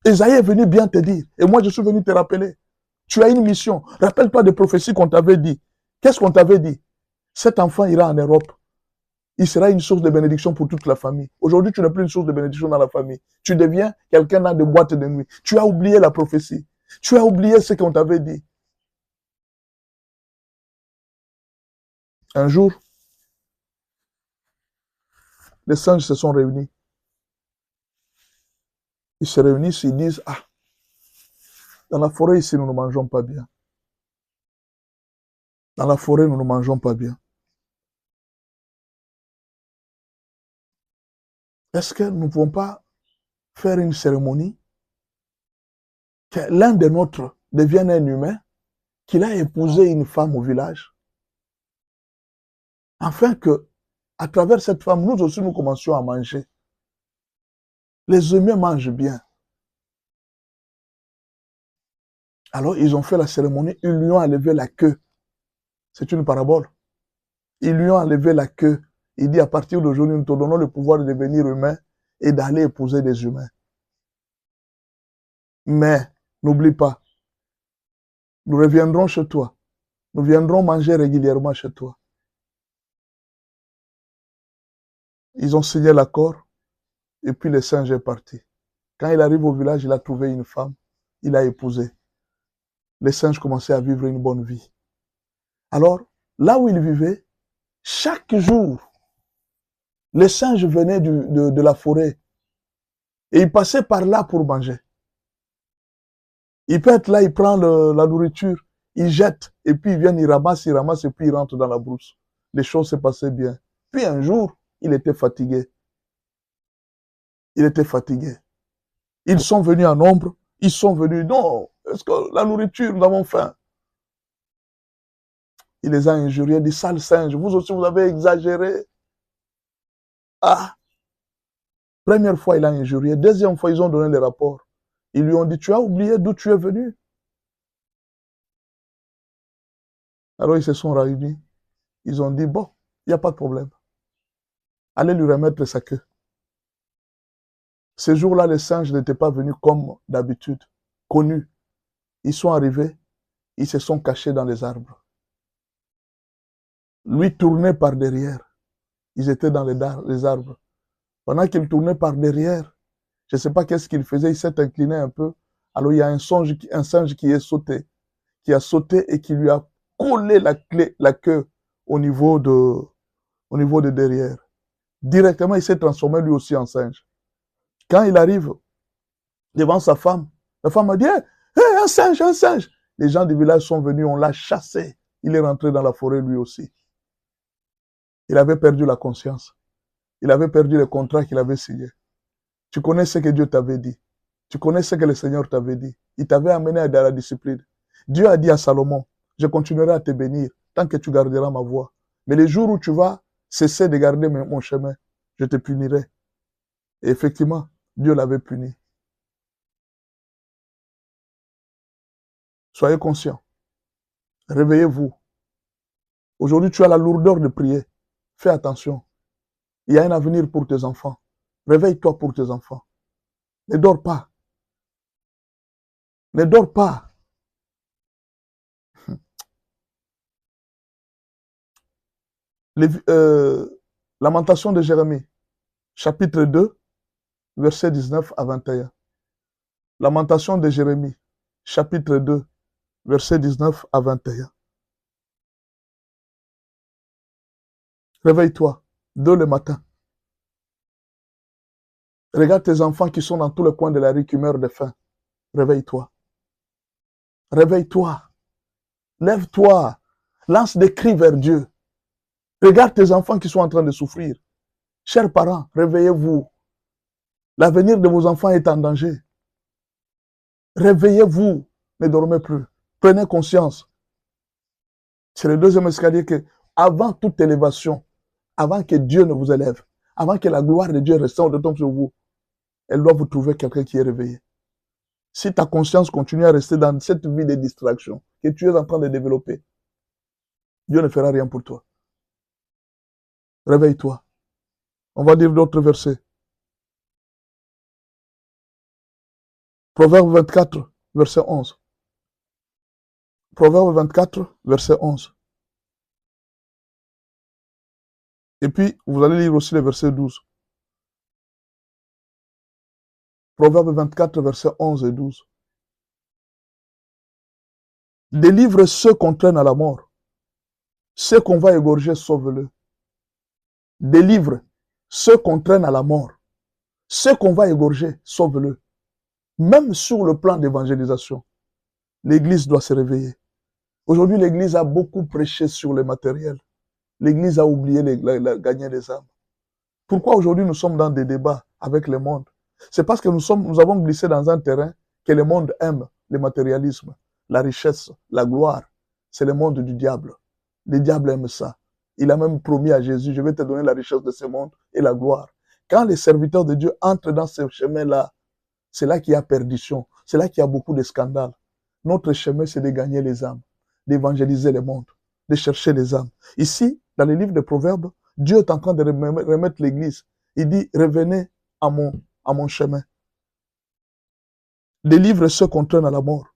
Esaïe est venu bien te dire. Et moi, je suis venu te rappeler. Tu as une mission. Rappelle-toi des prophéties qu'on t'avait dit. Qu'est-ce qu'on t'avait dit? Cet enfant ira en Europe. Il sera une source de bénédiction pour toute la famille. Aujourd'hui, tu n'es plus une source de bénédiction dans la famille. Tu deviens quelqu'un dans des boîtes de nuit. Tu as oublié la prophétie. Tu as oublié ce qu'on t'avait dit. Un jour, les singes se sont réunis. Ils se réunissent, ils disent, ah, dans la forêt ici, nous ne mangeons pas bien. Dans la forêt, nous ne mangeons pas bien. Est-ce que nous ne pouvons pas faire une cérémonie que l'un des nôtres devienne un humain, qu'il a épousé une femme au village, afin que, à travers cette femme, nous aussi nous commencions à manger. Les humains mangent bien. Alors, ils ont fait la cérémonie, ils lui ont enlevé la queue. C'est une parabole. Ils lui ont enlevé la queue. Il dit, à partir d'aujourd'hui, nous te donnons le pouvoir de devenir humain et d'aller épouser des humains. Mais, n'oublie pas, nous reviendrons chez toi. Nous viendrons manger régulièrement chez toi. Ils ont signé l'accord et puis le singe est parti. Quand il arrive au village, il a trouvé une femme. Il a épousé. Les singes commençaient à vivre une bonne vie. Alors, là où ils vivaient, chaque jour, les singes venaient de la forêt et ils passaient par là pour manger. Il peut être là, il prend la nourriture, il jette et puis ils viennent, ils ramassent et puis ils rentrent dans la brousse. Les choses se passaient bien. Puis un jour, il était fatigué. Il était fatigué. Ils sont venus en nombre, ils sont venus, non, est-ce que la nourriture, nous avons faim? Il les a injuriés, des sales singes, vous aussi vous avez exagéré. Ah! Première fois, il a injurié. Deuxième fois, ils ont donné les rapports. Ils lui ont dit, tu as oublié d'où tu es venu? Alors ils se sont réunis. Ils ont dit, bon, il n'y a pas de problème. Allez lui remettre sa queue. Ce jour-là, les singes n'étaient pas venus comme d'habitude, connus. Ils sont arrivés, ils se sont cachés dans les arbres. Lui tournait par derrière. Ils étaient dans les arbres. Pendant qu'il tournait par derrière, je ne sais pas qu'est-ce qu'il faisait, il s'est incliné un peu. Alors il y a un singe qui est sauté, qui a sauté et qui lui a collé la queue au niveau de derrière. Directement, il s'est transformé lui aussi en singe. Quand il arrive devant sa femme, la femme a dit, hey, un singe, un singe. Les gens du village sont venus, on l'a chassé. Il est rentré dans la forêt lui aussi. Il avait perdu la conscience. Il avait perdu le contrat qu'il avait signé. Tu connais ce que Dieu t'avait dit. Tu connais ce que le Seigneur t'avait dit. Il t'avait amené à la discipline. Dieu a dit à Salomon, je continuerai à te bénir tant que tu garderas ma voie. Mais les jours où tu vas cesser de garder mon chemin, je te punirai. Et effectivement, Dieu l'avait puni. Soyez conscients. Réveillez-vous. Aujourd'hui, tu as la lourdeur de prier. Fais attention. Il y a un avenir pour tes enfants. Réveille-toi pour tes enfants. Ne dors pas. Ne dors pas. Lamentation de Jérémie, chapitre 2, versets 19 à 21. Lamentation de Jérémie, chapitre 2, versets 19 à 21. Réveille-toi, dès le matin. Regarde tes enfants qui sont dans tous les coins de la rue qui meurent de faim. Réveille-toi. Réveille-toi. Lève-toi. Lance des cris vers Dieu. Regarde tes enfants qui sont en train de souffrir. Chers parents, réveillez-vous. L'avenir de vos enfants est en danger. Réveillez-vous. Ne dormez plus. Prenez conscience. C'est le deuxième escalier que, avant toute élévation, avant que Dieu ne vous élève, avant que la gloire de Dieu retombe sur vous, elle doit vous trouver quelqu'un qui est réveillé. Si ta conscience continue à rester dans cette vie de distraction que tu es en train de développer, Dieu ne fera rien pour toi. Réveille-toi. On va lire d'autres versets. Proverbe 24, verset 11. Proverbe 24, verset 11. Et puis, vous allez lire aussi le verset 12. Proverbe 24, verset 11 et 12. Délivre ceux qu'on traîne à la mort. Ceux qu'on va égorger, sauve-le. Délivre ceux qu'on traîne à la mort. Ceux qu'on va égorger, sauve-le. Même sur le plan d'évangélisation, l'Église doit se réveiller. Aujourd'hui, l'Église a beaucoup prêché sur le matériel. L'Église a oublié gagner les âmes. Pourquoi aujourd'hui nous sommes dans des débats avec le monde? C'est parce que nous avons glissé dans un terrain que le monde aime, le matérialisme, la richesse, la gloire. C'est le monde du diable. Le diable aime ça. Il a même promis à Jésus, je vais te donner la richesse de ce monde et la gloire. Quand les serviteurs de Dieu entrent dans ce chemin-là, c'est là qu'il y a perdition. C'est là qu'il y a beaucoup de scandales. Notre chemin, c'est de gagner les âmes, d'évangéliser le monde, de chercher les âmes. Ici, dans le livre de Proverbes, Dieu est en train de remettre l'Église. Il dit, revenez à mon chemin. Délivre ceux qu'on traîne à la mort.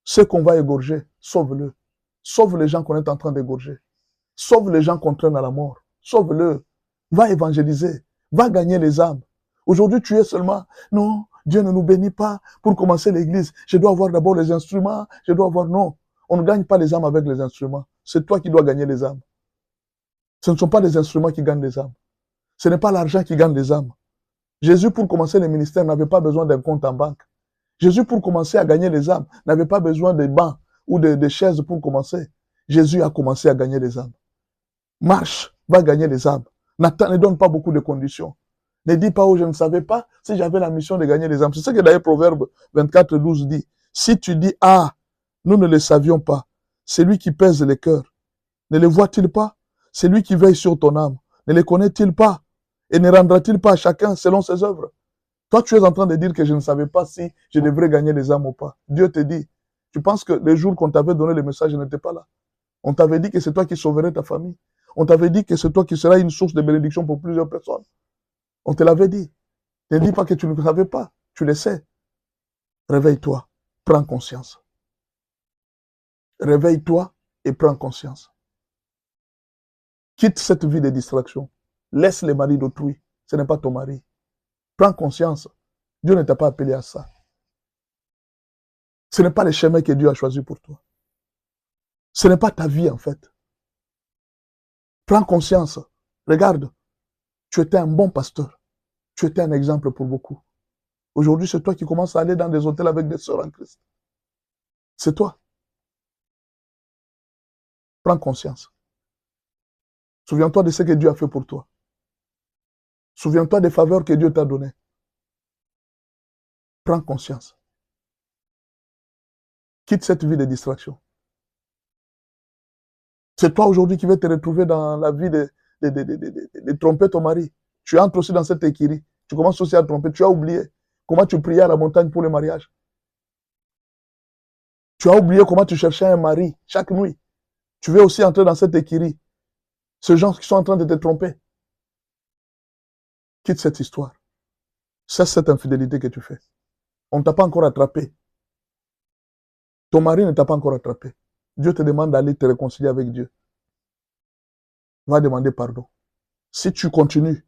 Ceux qu'on va égorger, sauve-le. Sauve les gens qu'on est en train d'égorger. Sauve les gens qu'on traîne à la mort. Sauve-le. Va évangéliser. Va gagner les âmes. Aujourd'hui, tu es seulement, non, Dieu ne nous bénit pas pour commencer l'église. Je dois avoir d'abord les instruments. Je dois avoir, non. On ne gagne pas les âmes avec les instruments. C'est toi qui dois gagner les âmes. Ce ne sont pas les instruments qui gagnent les âmes. Ce n'est pas l'argent qui gagne les âmes. Jésus, pour commencer le ministère, n'avait pas besoin d'un compte en banque. Jésus, pour commencer à gagner les âmes, n'avait pas besoin de bancs ou de chaises pour commencer. Jésus a commencé à gagner les âmes. Marche, va gagner les âmes. Ne donne pas beaucoup de conditions. Ne dis pas, oh, je ne savais pas si j'avais la mission de gagner les âmes. C'est ce que d'ailleurs Proverbe 24, 12 dit. Si tu dis, ah, nous ne le savions pas, c'est lui qui pèse les cœurs. Ne le voit-il pas? C'est lui qui veille sur ton âme. Ne le connaît-il pas? Et ne rendra-t-il pas à chacun selon ses œuvres? Toi, tu es en train de dire que je ne savais pas si je devrais gagner les âmes ou pas. Dieu te dit, tu penses que les jours qu'on t'avait donné le message, je n'étais pas là. On t'avait dit que c'est toi qui sauverais ta famille. On t'avait dit que c'est toi qui seras une source de bénédiction pour plusieurs personnes. On te l'avait dit. Ne dis pas que tu ne savais pas. Tu le sais. Réveille-toi. Prends conscience. Réveille-toi et prends conscience. Quitte cette vie de distraction. Laisse les maris d'autrui. Ce n'est pas ton mari. Prends conscience. Dieu ne t'a pas appelé à ça. Ce n'est pas le chemin que Dieu a choisi pour toi. Ce n'est pas ta vie en fait. Prends conscience. Regarde. Tu étais un bon pasteur. Tu étais un exemple pour beaucoup. Aujourd'hui, c'est toi qui commences à aller dans des hôtels avec des sœurs en Christ. C'est toi. Prends conscience. Souviens-toi de ce que Dieu a fait pour toi. Souviens-toi des faveurs que Dieu t'a données. Prends conscience. Quitte cette vie de distraction. C'est toi aujourd'hui qui vas te retrouver dans la vie de tromper ton mari. Tu entres aussi dans cette écurie. Tu commences aussi à tromper. Tu as oublié comment tu priais à la montagne pour le mariage. Tu as oublié comment tu cherchais un mari chaque nuit. Tu veux aussi entrer dans cette écurie. Ces gens qui sont en train de te tromper. Quitte cette histoire. Cesse cette infidélité que tu fais. On ne t'a pas encore attrapé. Ton mari ne t'a pas encore attrapé. Dieu te demande d'aller te réconcilier avec Dieu. Va demander pardon. Si tu continues,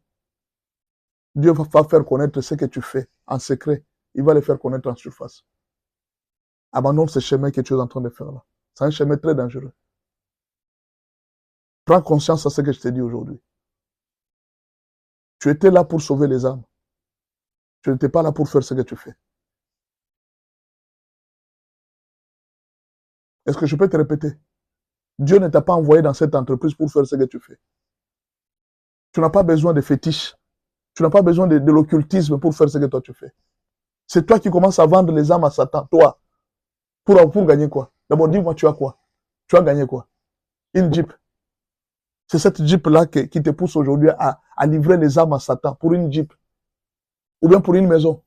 Dieu va faire connaître ce que tu fais en secret. Il va le faire connaître en surface. Abandonne ce chemin que tu es en train de faire là. C'est un chemin très dangereux. Prends conscience de ce que je t'ai dit aujourd'hui. Tu étais là pour sauver les âmes. Tu n'étais pas là pour faire ce que tu fais. Est-ce que je peux te répéter? Dieu ne t'a pas envoyé dans cette entreprise pour faire ce que tu fais. Tu n'as pas besoin de fétiches. Tu n'as pas besoin de l'occultisme pour faire ce que toi tu fais. C'est toi qui commences à vendre les âmes à Satan, toi. Pour gagner quoi? D'abord, dis-moi, tu as quoi? Tu as gagné quoi? Une Jeep. C'est cette Jeep-là qui te pousse aujourd'hui à livrer les âmes à Satan pour une Jeep. Ou bien pour une maison.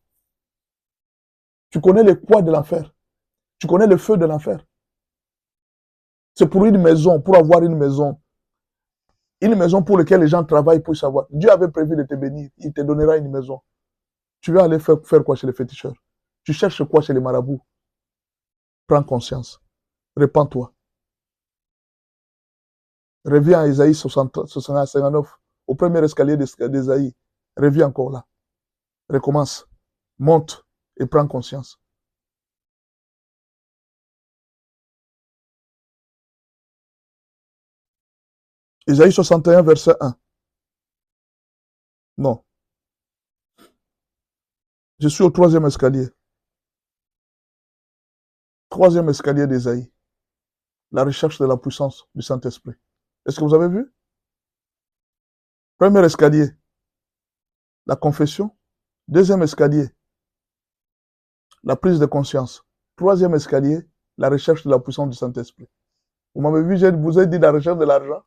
Tu connais le poids de l'enfer. Tu connais le feu de l'enfer. C'est pour une maison, pour avoir une maison. Une maison pour laquelle les gens travaillent pour savoir. Dieu avait prévu de te bénir. Il te donnera une maison. Tu vas aller faire quoi chez les féticheurs? Tu cherches quoi chez les marabouts? Prends conscience. Répands-toi. Reviens à Isaïe 59, au premier escalier d'Isaïe. Reviens encore là. Recommence. Monte et prends conscience. Isaïe 61, verset 1. Non. Je suis au troisième escalier. Troisième escalier d'Isaïe. La recherche de la puissance du Saint-Esprit. Est-ce que vous avez vu? Premier escalier, la confession. Deuxième escalier, la prise de conscience. Troisième escalier, la recherche de la puissance du Saint-Esprit. Vous m'avez vu, je vous ai dit la recherche de l'argent.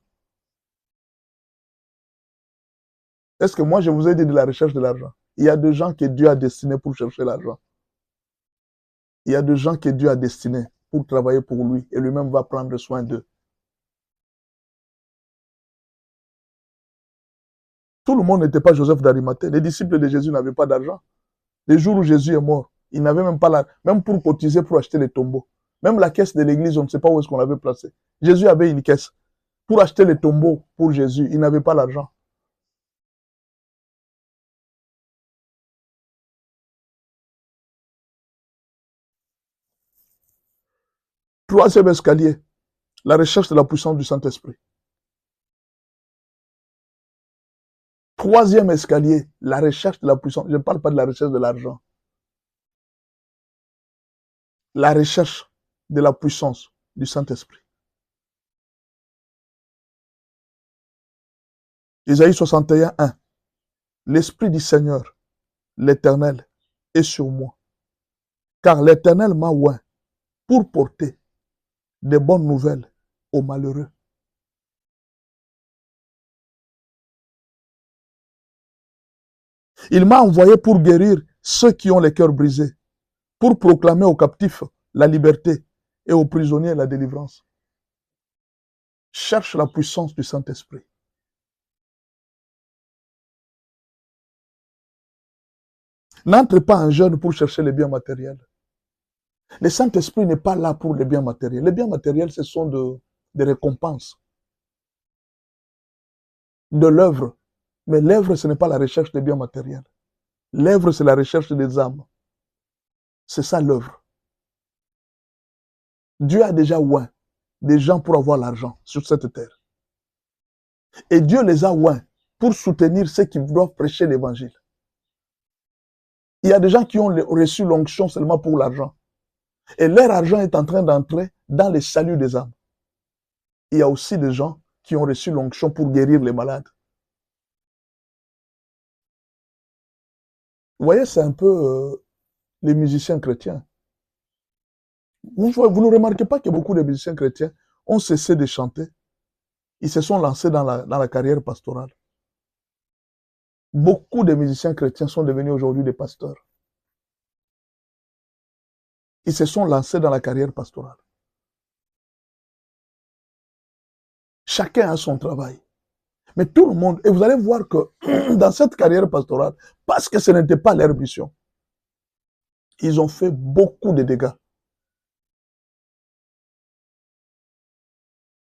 Est-ce que moi, je vous ai dit de la recherche de l'argent? Il y a des gens que Dieu a destinés pour chercher l'argent. Il y a des gens que Dieu a destinés pour travailler pour lui et lui-même va prendre soin d'eux. Tout le monde n'était pas Joseph d'Arimathée. Les disciples de Jésus n'avaient pas d'argent. Le jour où Jésus est mort, ils n'avaient même pas l'argent, même pour cotiser pour acheter les tombeaux. Même la caisse de l'église, on ne sait pas où est-ce qu'on l'avait placée. Jésus avait une caisse. Pour acheter les tombeaux pour Jésus, il n'avait pas l'argent. Troisième escalier, la recherche de la puissance du Saint-Esprit. Troisième escalier, la recherche de la puissance. Je ne parle pas de la recherche de l'argent. La recherche de la puissance du Saint-Esprit. Isaïe 61, 1. L'Esprit du Seigneur, l'Éternel, est sur moi. Car l'Éternel m'a oint pour porter des bonnes nouvelles aux malheureux. Il m'a envoyé pour guérir ceux qui ont les cœurs brisés, pour proclamer aux captifs la liberté et aux prisonniers la délivrance. Cherche la puissance du Saint-Esprit. N'entre pas en jeûne pour chercher les biens matériels. Le Saint-Esprit n'est pas là pour les biens matériels. Les biens matériels, ce sont des récompenses de l'œuvre. Mais l'œuvre, ce n'est pas la recherche des biens matériels. L'œuvre, c'est la recherche des âmes. C'est ça l'œuvre. Dieu a déjà oint des gens pour avoir l'argent sur cette terre. Et Dieu les a oints pour soutenir ceux qui doivent prêcher l'évangile. Il y a des gens qui ont reçu l'onction seulement pour l'argent. Et leur argent est en train d'entrer dans le salut des âmes. Il y a aussi des gens qui ont reçu l'onction pour guérir les malades. Vous voyez, c'est un peu les musiciens chrétiens. Vous ne remarquez pas que beaucoup de musiciens chrétiens ont cessé de chanter. Ils se sont lancés dans la carrière pastorale. Beaucoup de musiciens chrétiens sont devenus aujourd'hui des pasteurs. Ils se sont lancés dans la carrière pastorale. Chacun a son travail. Mais tout le monde, et vous allez voir que dans cette carrière pastorale, parce que ce n'était pas leur mission, ils ont fait beaucoup de dégâts.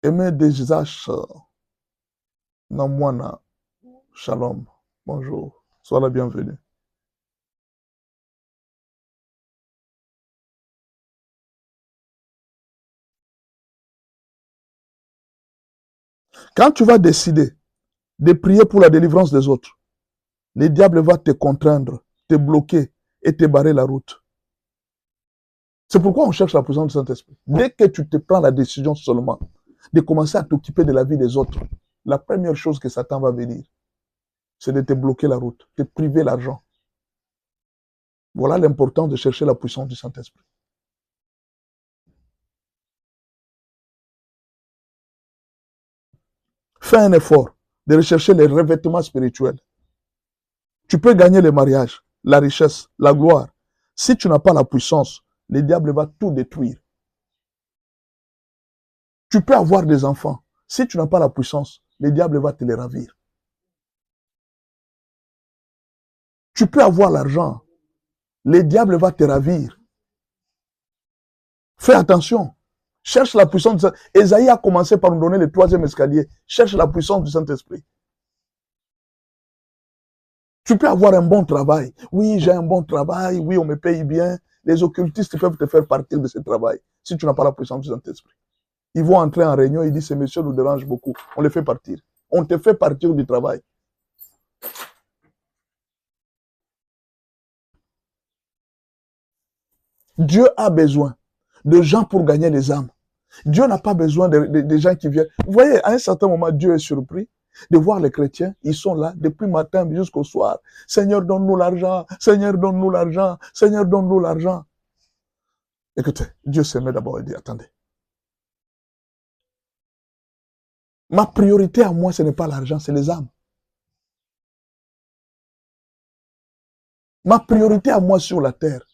Aimé Desach Namwana, Shalom, bonjour, sois la bienvenue. Quand tu vas décider de prier pour la délivrance des autres, le diable va te contraindre, te bloquer et te barrer la route. C'est pourquoi on cherche la présence du Saint-Esprit. Dès que tu te prends la décision seulement de commencer à t'occuper de la vie des autres, la première chose que Satan va venir, c'est de te bloquer la route, te priver l'argent. Voilà l'importance de chercher la puissance du Saint-Esprit. Fais un effort de rechercher les revêtements spirituels. Tu peux gagner le mariage, la richesse, la gloire. Si tu n'as pas la puissance, le diable va tout détruire. Tu peux avoir des enfants. Si tu n'as pas la puissance, le diable va te les ravir. Tu peux avoir l'argent. Le diable va te ravir. Fais attention. Cherche la puissance du Saint-Esprit. Ésaïe a commencé par nous donner le 3e escalier. Cherche la puissance du Saint-Esprit. Tu peux avoir un bon travail. Oui, j'ai un bon travail. Oui, on me paye bien. Les occultistes peuvent te faire partir de ce travail si tu n'as pas la puissance du Saint-Esprit. Ils vont entrer en réunion, ils disent, ces messieurs nous dérangent beaucoup. On les fait partir. On te fait partir du travail. Dieu a besoin de gens pour gagner les âmes. Dieu n'a pas besoin de gens qui viennent. Vous voyez, à un certain moment, Dieu est surpris de voir les chrétiens. Ils sont là depuis matin jusqu'au soir. Seigneur, donne-nous l'argent. Seigneur, donne-nous l'argent. Seigneur, donne-nous l'argent. Écoutez, Dieu se met d'abord et dit, attendez. Ma priorité à moi, ce n'est pas l'argent, c'est les âmes. Ma priorité à moi sur la terre.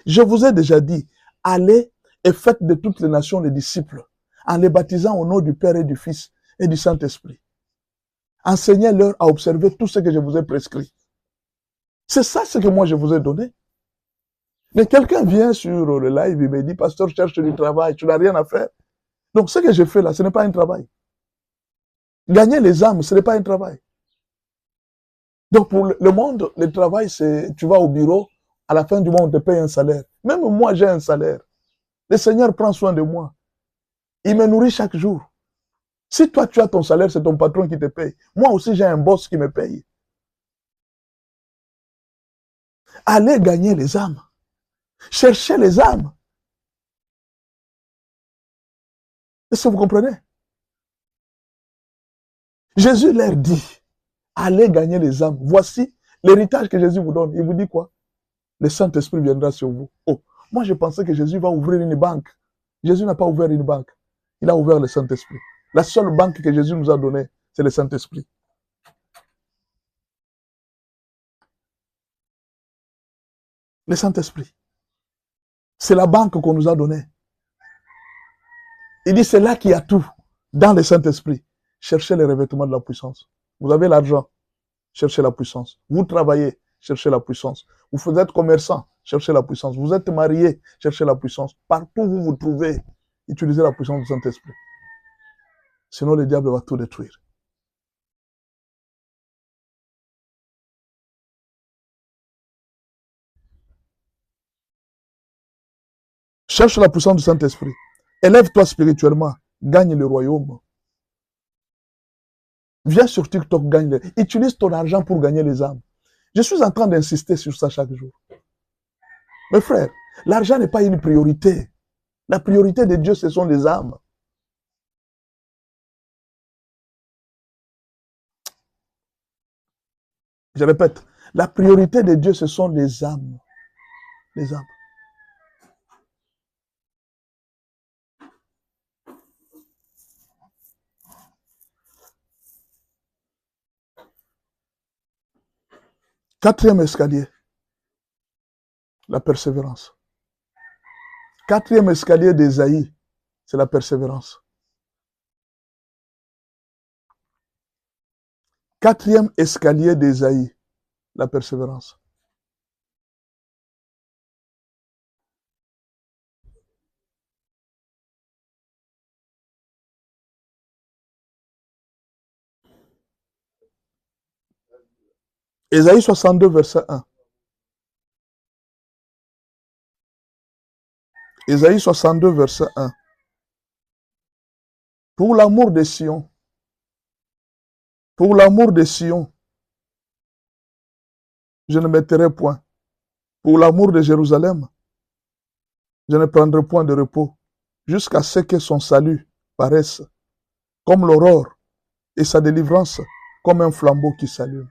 Je vous ai déjà dit, allez et faites de toutes les nations les disciples, en les baptisant au nom du Père et du Fils et du Saint-Esprit. Enseignez-leur à observer tout ce que je vous ai prescrit. C'est ça ce que moi je vous ai donné. Mais quelqu'un vient sur le live, il me dit, pasteur, je cherche du travail, tu n'as rien à faire. Donc ce que je fais là, ce n'est pas un travail. Gagner les âmes, ce n'est pas un travail. Donc pour le monde, le travail, c'est tu vas au bureau, à la fin du mois, on te paye un salaire. Même moi, j'ai un salaire. Le Seigneur prend soin de moi. Il me nourrit chaque jour. Si toi, tu as ton salaire, c'est ton patron qui te paye. Moi aussi, j'ai un boss qui me paye. Allez gagner les âmes. Cherchez les âmes. Est-ce que vous comprenez? Jésus leur dit, allez gagner les âmes. Voici l'héritage que Jésus vous donne. Il vous dit quoi? Le Saint-Esprit viendra sur vous. Oh, moi je pensais que Jésus va ouvrir une banque. Jésus n'a pas ouvert une banque. Il a ouvert le Saint-Esprit. La seule banque que Jésus nous a donnée, c'est le Saint-Esprit. Le Saint-Esprit. C'est la banque qu'on nous a donnée. Il dit, c'est là qu'il y a tout, dans le Saint-Esprit. Cherchez les revêtements de la puissance. Vous avez l'argent, cherchez la puissance. Vous travaillez, cherchez la puissance. Vous êtes commerçant, cherchez la puissance. Vous êtes marié, cherchez la puissance. Partout où vous vous trouvez, utilisez la puissance du Saint-Esprit. Sinon, le diable va tout détruire. Cherche la puissance du Saint-Esprit. Élève-toi spirituellement. Gagne le royaume. Viens sur TikTok, gagne. Utilise ton argent pour gagner les âmes. Je suis en train d'insister sur ça chaque jour. Mes frères, l'argent n'est pas une priorité. La priorité de Dieu, ce sont les âmes. Je répète, la priorité de Dieu, ce sont les âmes. Les âmes. Quatrième escalier, la persévérance. Quatrième escalier d'Ésaïe, c'est la persévérance. Quatrième escalier d'Ésaïe, la persévérance. Ésaïe 62, verset 1. Ésaïe 62, verset 1. Pour l'amour de Sion, je ne mettrai point. Pour l'amour de Jérusalem, je ne prendrai point de repos, jusqu'à ce que son salut paraisse comme l'aurore et sa délivrance comme un flambeau qui s'allume.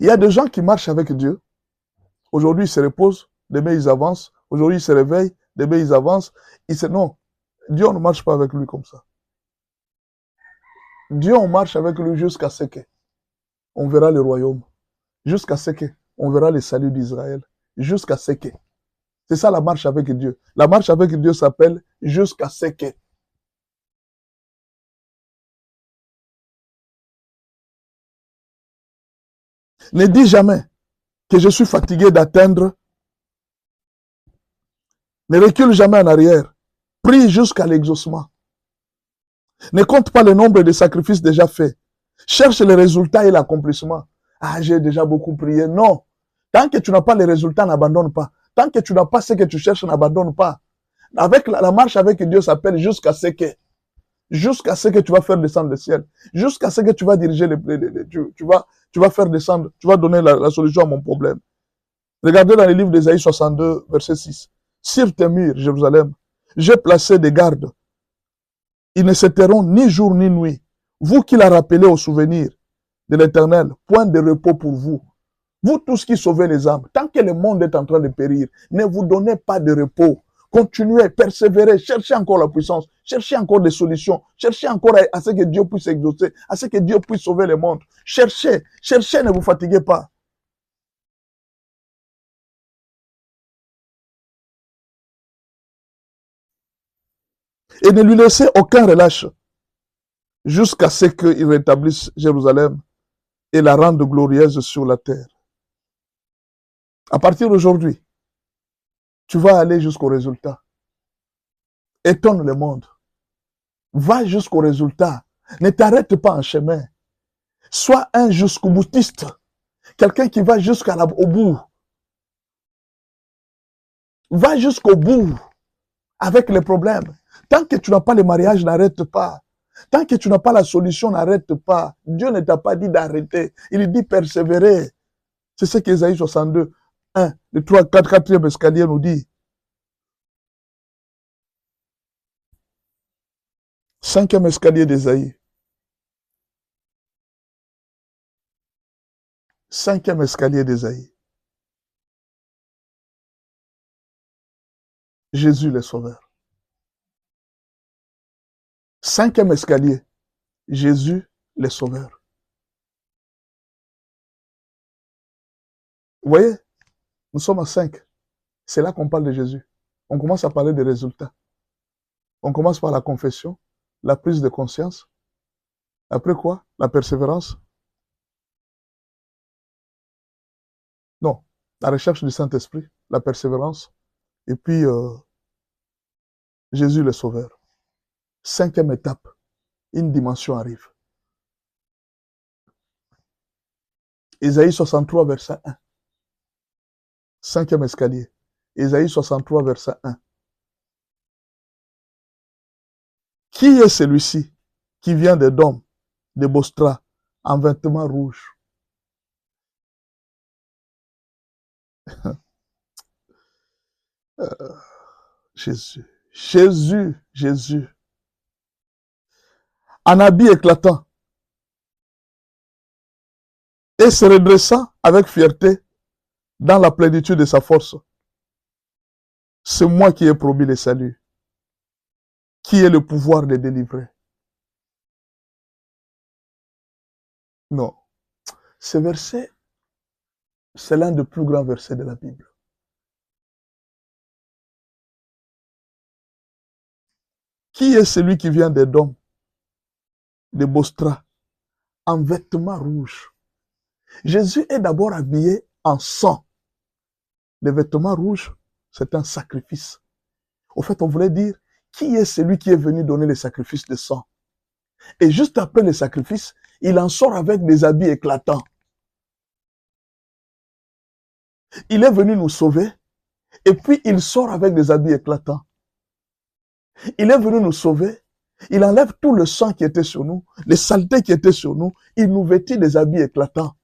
Il y a des gens qui marchent avec Dieu. Aujourd'hui, ils se reposent, demain ils avancent. Aujourd'hui, ils se réveillent, demain ils avancent. Non, Dieu, on ne marche pas avec lui comme ça. Dieu, on marche avec lui jusqu'à ce que on verra le royaume. Jusqu'à ce que on verra le salut d'Israël. Jusqu'à ce que. C'est ça la marche avec Dieu. La marche avec Dieu s'appelle jusqu'à ce que. Ne dis jamais que je suis fatigué d'atteindre. Ne recule jamais en arrière. Prie jusqu'à l'exaucement. Ne compte pas le nombre de sacrifices déjà faits. Cherche les résultats et l'accomplissement. Ah, j'ai déjà beaucoup prié. Non. Tant que tu n'as pas les résultats, n'abandonne pas. Tant que tu n'as pas ce que tu cherches, n'abandonne pas. Avec la marche avec Dieu s'appelle jusqu'à ce que. Jusqu'à ce que tu vas faire descendre le ciel. Jusqu'à ce que tu vas diriger tu vas faire descendre, tu vas donner la solution à mon problème. Regardez dans le livre d'Ésaïe 62, verset 6. Sur tes murs, Jérusalem, j'ai placé des gardes. Ils ne se tairont ni jour ni nuit. Vous qui la rappelez au souvenir de l'Éternel, point de repos pour vous. Vous tous qui sauvez les âmes, tant que le monde est en train de périr, ne vous donnez pas de repos. Continuez, persévérez, cherchez encore la puissance, cherchez encore des solutions, cherchez encore à ce que Dieu puisse exaucer, à ce que Dieu puisse sauver le monde. Cherchez, cherchez, ne vous fatiguez pas. Et ne lui laissez aucun relâche jusqu'à ce qu'il rétablisse Jérusalem et la rende glorieuse sur la terre. À partir d'aujourd'hui, tu vas aller jusqu'au résultat. Étonne le monde. Va jusqu'au résultat. Ne t'arrête pas en chemin. Sois un jusqu'au boutiste. Quelqu'un qui va jusqu'au bout. Va jusqu'au bout avec les problèmes. Tant que tu n'as pas le mariage, n'arrête pas. Tant que tu n'as pas la solution, n'arrête pas. Dieu ne t'a pas dit d'arrêter. Il dit persévérer. C'est ce qu'Ésaïe 62, 1, le 3, 4, 4e escalier nous dit. 5e escalier d'Ésaïe. 5e escalier d'Ésaïe. Jésus le Sauveur. 5e escalier. Jésus le Sauveur. Vous voyez, nous sommes à 5. C'est là qu'on parle de Jésus. On commence à parler des résultats. On commence par la confession, la prise de conscience. Après quoi? La persévérance. Non, la recherche du Saint-Esprit, la persévérance. Et puis, Jésus le Sauveur. 5e étape, une dimension arrive. Ésaïe 63, verset 1. 5e escalier. Ésaïe 63, verset 1. Qui est celui-ci qui vient d'Édom, de Bostra, en vêtements rouges? Jésus, Jésus, Jésus. En habit éclatant. Et se redressant avec fierté dans la plénitude de sa force. C'est moi qui ai promis le salut. Qui est le pouvoir de délivrer? Non. Ce verset, c'est l'un des plus grands versets de la Bible. Qui est celui qui vient d'Édom, de Bostra, en vêtements rouges? Jésus est d'abord habillé en sang. Les vêtements rouges, c'est un sacrifice. Au fait, on voulait dire, qui est celui qui est venu donner les sacrifices de sang? Et juste après le sacrifice, il en sort avec des habits éclatants. Il est venu nous sauver, et puis il sort avec des habits éclatants. Il est venu nous sauver, il enlève tout le sang qui était sur nous, les saletés qui étaient sur nous, il nous vêtit des habits éclatants.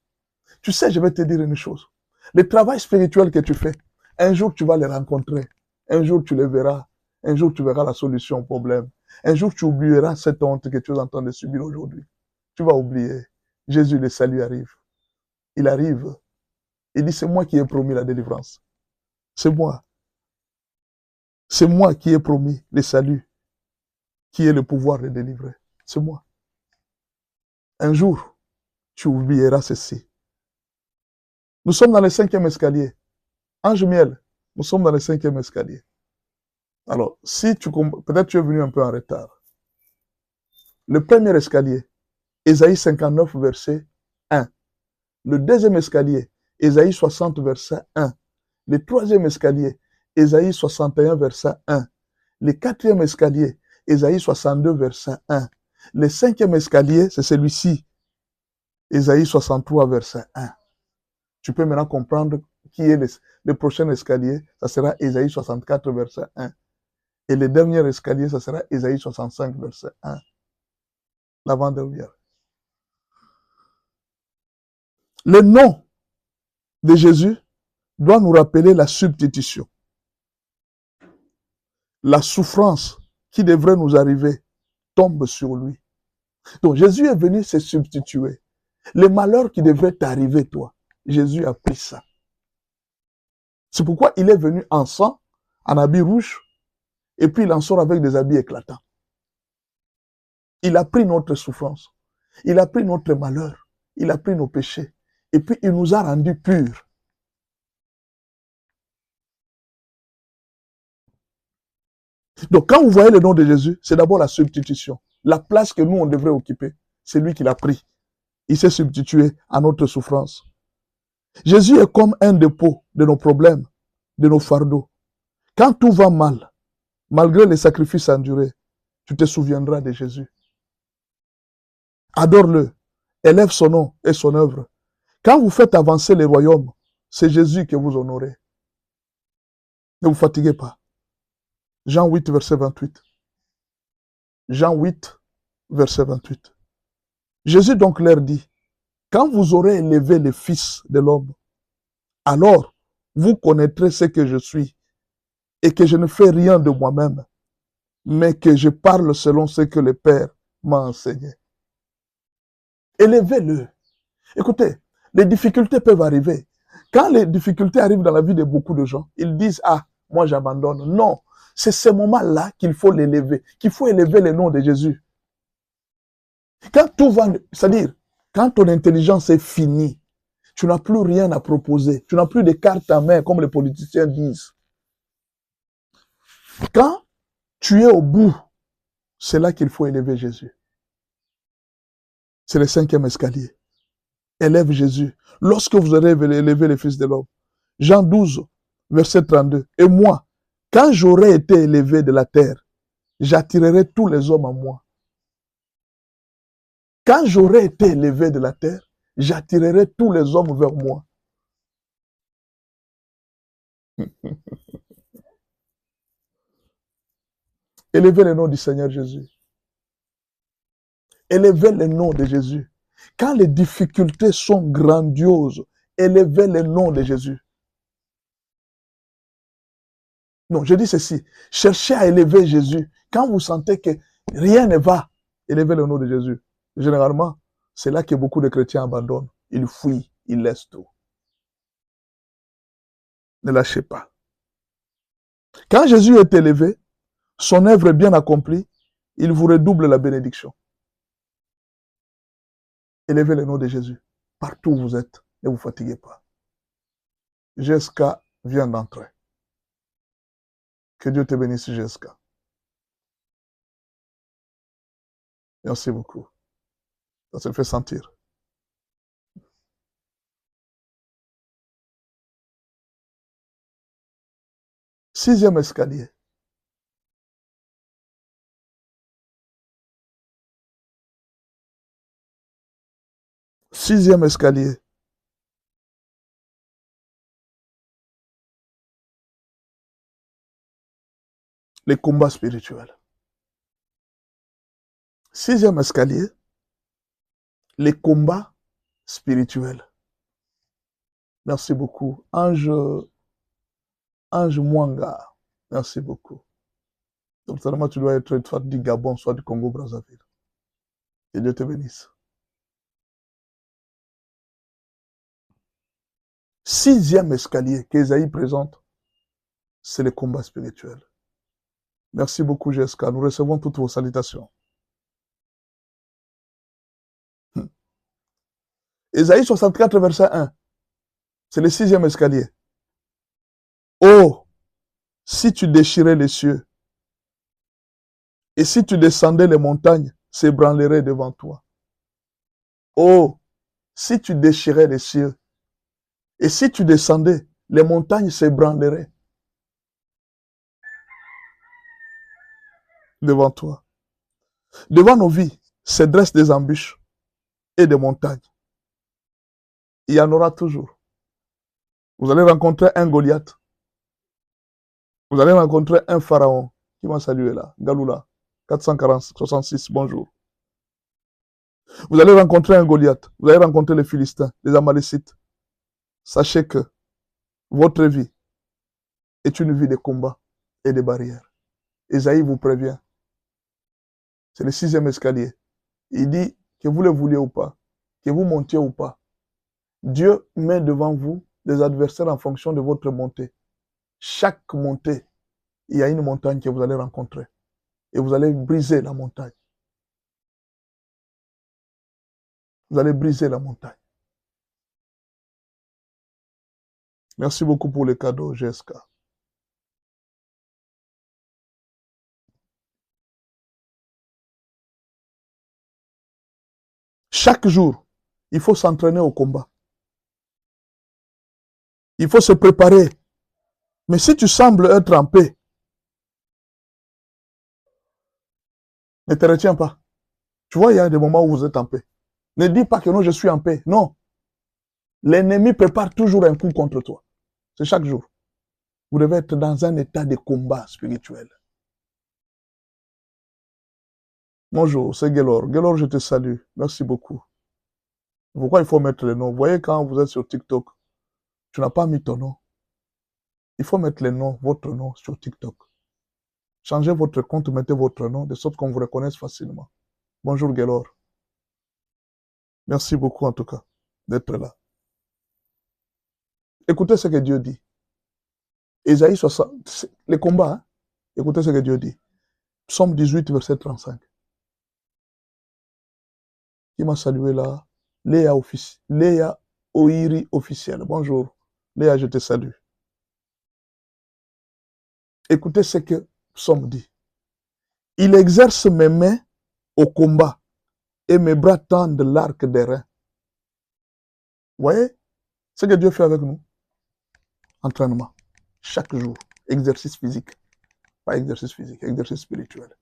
Tu sais, je vais te dire une chose. Le travail spirituel que tu fais, un jour tu vas les rencontrer, un jour tu les verras, un jour tu verras la solution au problème, un jour tu oublieras cette honte que tu es en train de subir aujourd'hui. Tu vas oublier. Jésus, le salut arrive. il arrive. Il dit, c'est moi qui ai promis la délivrance. C'est moi. C'est moi qui ai promis le salut, qui ai le pouvoir de délivrer. C'est moi. Un jour, tu oublieras ceci. Nous sommes dans le 5e escalier. Ange Miel, nous sommes dans le 5e escalier. Alors, si tu peut-être tu es venu un peu en retard. Le premier escalier, Ésaïe 59, verset 1. Le deuxième escalier, Ésaïe 60, verset 1. Le troisième escalier, Ésaïe 61, verset 1. Le quatrième escalier, Ésaïe 62, verset 1. Le 5e escalier, c'est celui-ci, Ésaïe 63, verset 1. Tu peux maintenant comprendre qui est le prochain escalier. Ça sera Ésaïe 64, verset 1. Et le dernier escalier, ça sera Ésaïe 65, verset 1. L'avant-dernière. Le nom de Jésus doit nous rappeler la substitution. La souffrance qui devrait nous arriver tombe sur lui. Donc Jésus est venu se substituer. Les malheurs qui devaient t'arriver, toi, Jésus a pris ça. C'est pourquoi il est venu en sang, en habit rouge, et puis il en sort avec des habits éclatants. Il a pris notre souffrance. Il a pris notre malheur. Il a pris nos péchés. Et puis il nous a rendus purs. Donc quand vous voyez le nom de Jésus, c'est d'abord la substitution. La place que nous, on devrait occuper, c'est lui qui l'a pris. Il s'est substitué à notre souffrance. Jésus est comme un dépôt de nos problèmes, de nos fardeaux. Quand tout va mal, malgré les sacrifices endurés, tu te souviendras de Jésus. Adore-le, élève son nom et son œuvre. Quand vous faites avancer les royaumes, c'est Jésus que vous honorez. Ne vous fatiguez pas. Jean 8, verset 28. Jean 8, verset 28. Jésus donc leur dit, quand vous aurez élevé le Fils de l'homme, alors vous connaîtrez ce que je suis et que je ne fais rien de moi-même, mais que je parle selon ce que le Père m'a enseigné. Élevez-le. Écoutez, les difficultés peuvent arriver. Quand les difficultés arrivent dans la vie de beaucoup de gens, ils disent, ah, moi j'abandonne. Non, c'est ce moment-là qu'il faut l'élever, qu'il faut élever le nom de Jésus. Quand tout va, c'est-à-dire, quand ton intelligence est finie, tu n'as plus rien à proposer, tu n'as plus de cartes à main, comme les politiciens disent. Quand tu es au bout, c'est là qu'il faut élever Jésus. C'est le 5e escalier. Élève Jésus. Lorsque vous aurez élevé le Fils de l'homme. Jean 12, verset 32. Et moi, quand j'aurai été élevé de la terre, j'attirerai tous les hommes à moi. Quand j'aurai été élevé de la terre, j'attirerai tous les hommes vers moi. Élevez le nom du Seigneur Jésus. Élevez le nom de Jésus. Quand les difficultés sont grandioses, élevez le nom de Jésus. Non, je dis ceci. Cherchez à élever Jésus. Quand vous sentez que rien ne va, élevez le nom de Jésus. Généralement, c'est là que beaucoup de chrétiens abandonnent. Ils fuient, ils laissent tout. Ne lâchez pas. Quand Jésus est élevé, son œuvre est bien accomplie, il vous redouble la bénédiction. Élevez le nom de Jésus. Partout où vous êtes, ne vous fatiguez pas. Jessica vient d'entrer. Que Dieu te bénisse, Jessica. Merci beaucoup. Ça se fait sentir. Sixième escalier. Sixième escalier. Les combats spirituels. Sixième escalier. Les combats spirituels. Merci beaucoup. Ange Mwanga. Merci beaucoup. Donc, seulement tu dois être soit du Gabon, soit du Congo-Brazzaville. Que Dieu te bénisse. 6e escalier qu'Ésaïe présente, c'est le combat spirituel. Merci beaucoup, GSK. Nous recevons toutes vos salutations. Ésaïe 64, verset 1. C'est le 6e escalier. Oh, si tu déchirais les cieux, et si tu descendais les montagnes, s'ébranleraient devant toi. Oh, si tu déchirais les cieux, et si tu descendais, les montagnes s'ébranleraient devant toi. Devant nos vies se dressent des embûches et des montagnes. Il y en aura toujours. Vous allez rencontrer un Goliath. Vous allez rencontrer un pharaon qui m'a salué là, Galoula, 466, bonjour. Vous allez rencontrer un Goliath. Vous allez rencontrer les Philistins, les Amalécites. Sachez que votre vie est une vie de combat et de barrières. Ésaïe vous prévient. C'est le 6e escalier. Il dit que vous le vouliez ou pas, que vous montiez ou pas, Dieu met devant vous des adversaires en fonction de votre montée. Chaque montée, il y a une montagne que vous allez rencontrer. Et vous allez briser la montagne. Vous allez briser la montagne. Merci beaucoup pour les cadeaux, GSK. Chaque jour, il faut s'entraîner au combat. Il faut se préparer. Mais si tu sembles être en paix, ne te retiens pas. Tu vois, il y a des moments où vous êtes en paix. Ne dis pas que non, je suis en paix. Non. L'ennemi prépare toujours un coup contre toi. C'est chaque jour. Vous devez être dans un état de combat spirituel. Bonjour, c'est Gelor. Gelor, je te salue. Merci beaucoup. Pourquoi il faut mettre le nom? Vous voyez, quand vous êtes sur TikTok, tu n'as pas mis ton nom. Il faut mettre le nom, votre nom sur TikTok. Changez votre compte, mettez votre nom, de sorte qu'on vous reconnaisse facilement. Bonjour Gelor. Merci beaucoup en tout cas d'être là. Écoutez ce que Dieu dit. Ésaïe 60, les combats, hein? Écoutez ce que Dieu dit. Psaume 18, verset 35. Qui m'a salué là? Léa Oiri officielle. Bonjour. Léa, je te salue. Écoutez ce que Psaume dit. Il exerce mes mains au combat et mes bras tendent l'arc des reins. Vous voyez ce que Dieu fait avec nous? Entraînement. Chaque jour. Exercice physique. Pas exercice physique, exercice spirituel.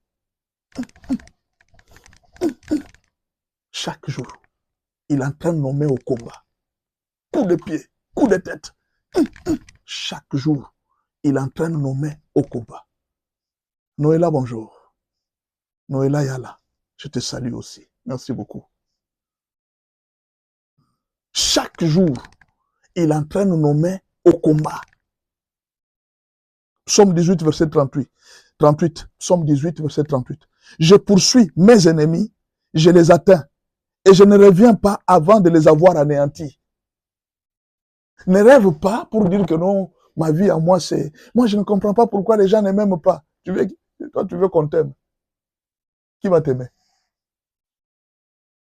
Chaque jour, il entraîne nos mains au combat. Coup de pied, coup de tête. Chaque jour, il entraîne nos mains au combat. Noëlla, bonjour. Noëlla Yala, je te salue aussi. Merci beaucoup. Chaque jour, il entraîne nos mains au combat. Psaume 18, verset 38. Psaume 18, verset 38. Je poursuis mes ennemis, je les atteins, et je ne reviens pas avant de les avoir anéantis. Ne rêve pas pour dire que non, ma vie à moi, c'est... Moi, je ne comprends pas pourquoi les gens ne m'aiment pas. Toi, tu veux qu'on t'aime. Qui va t'aimer?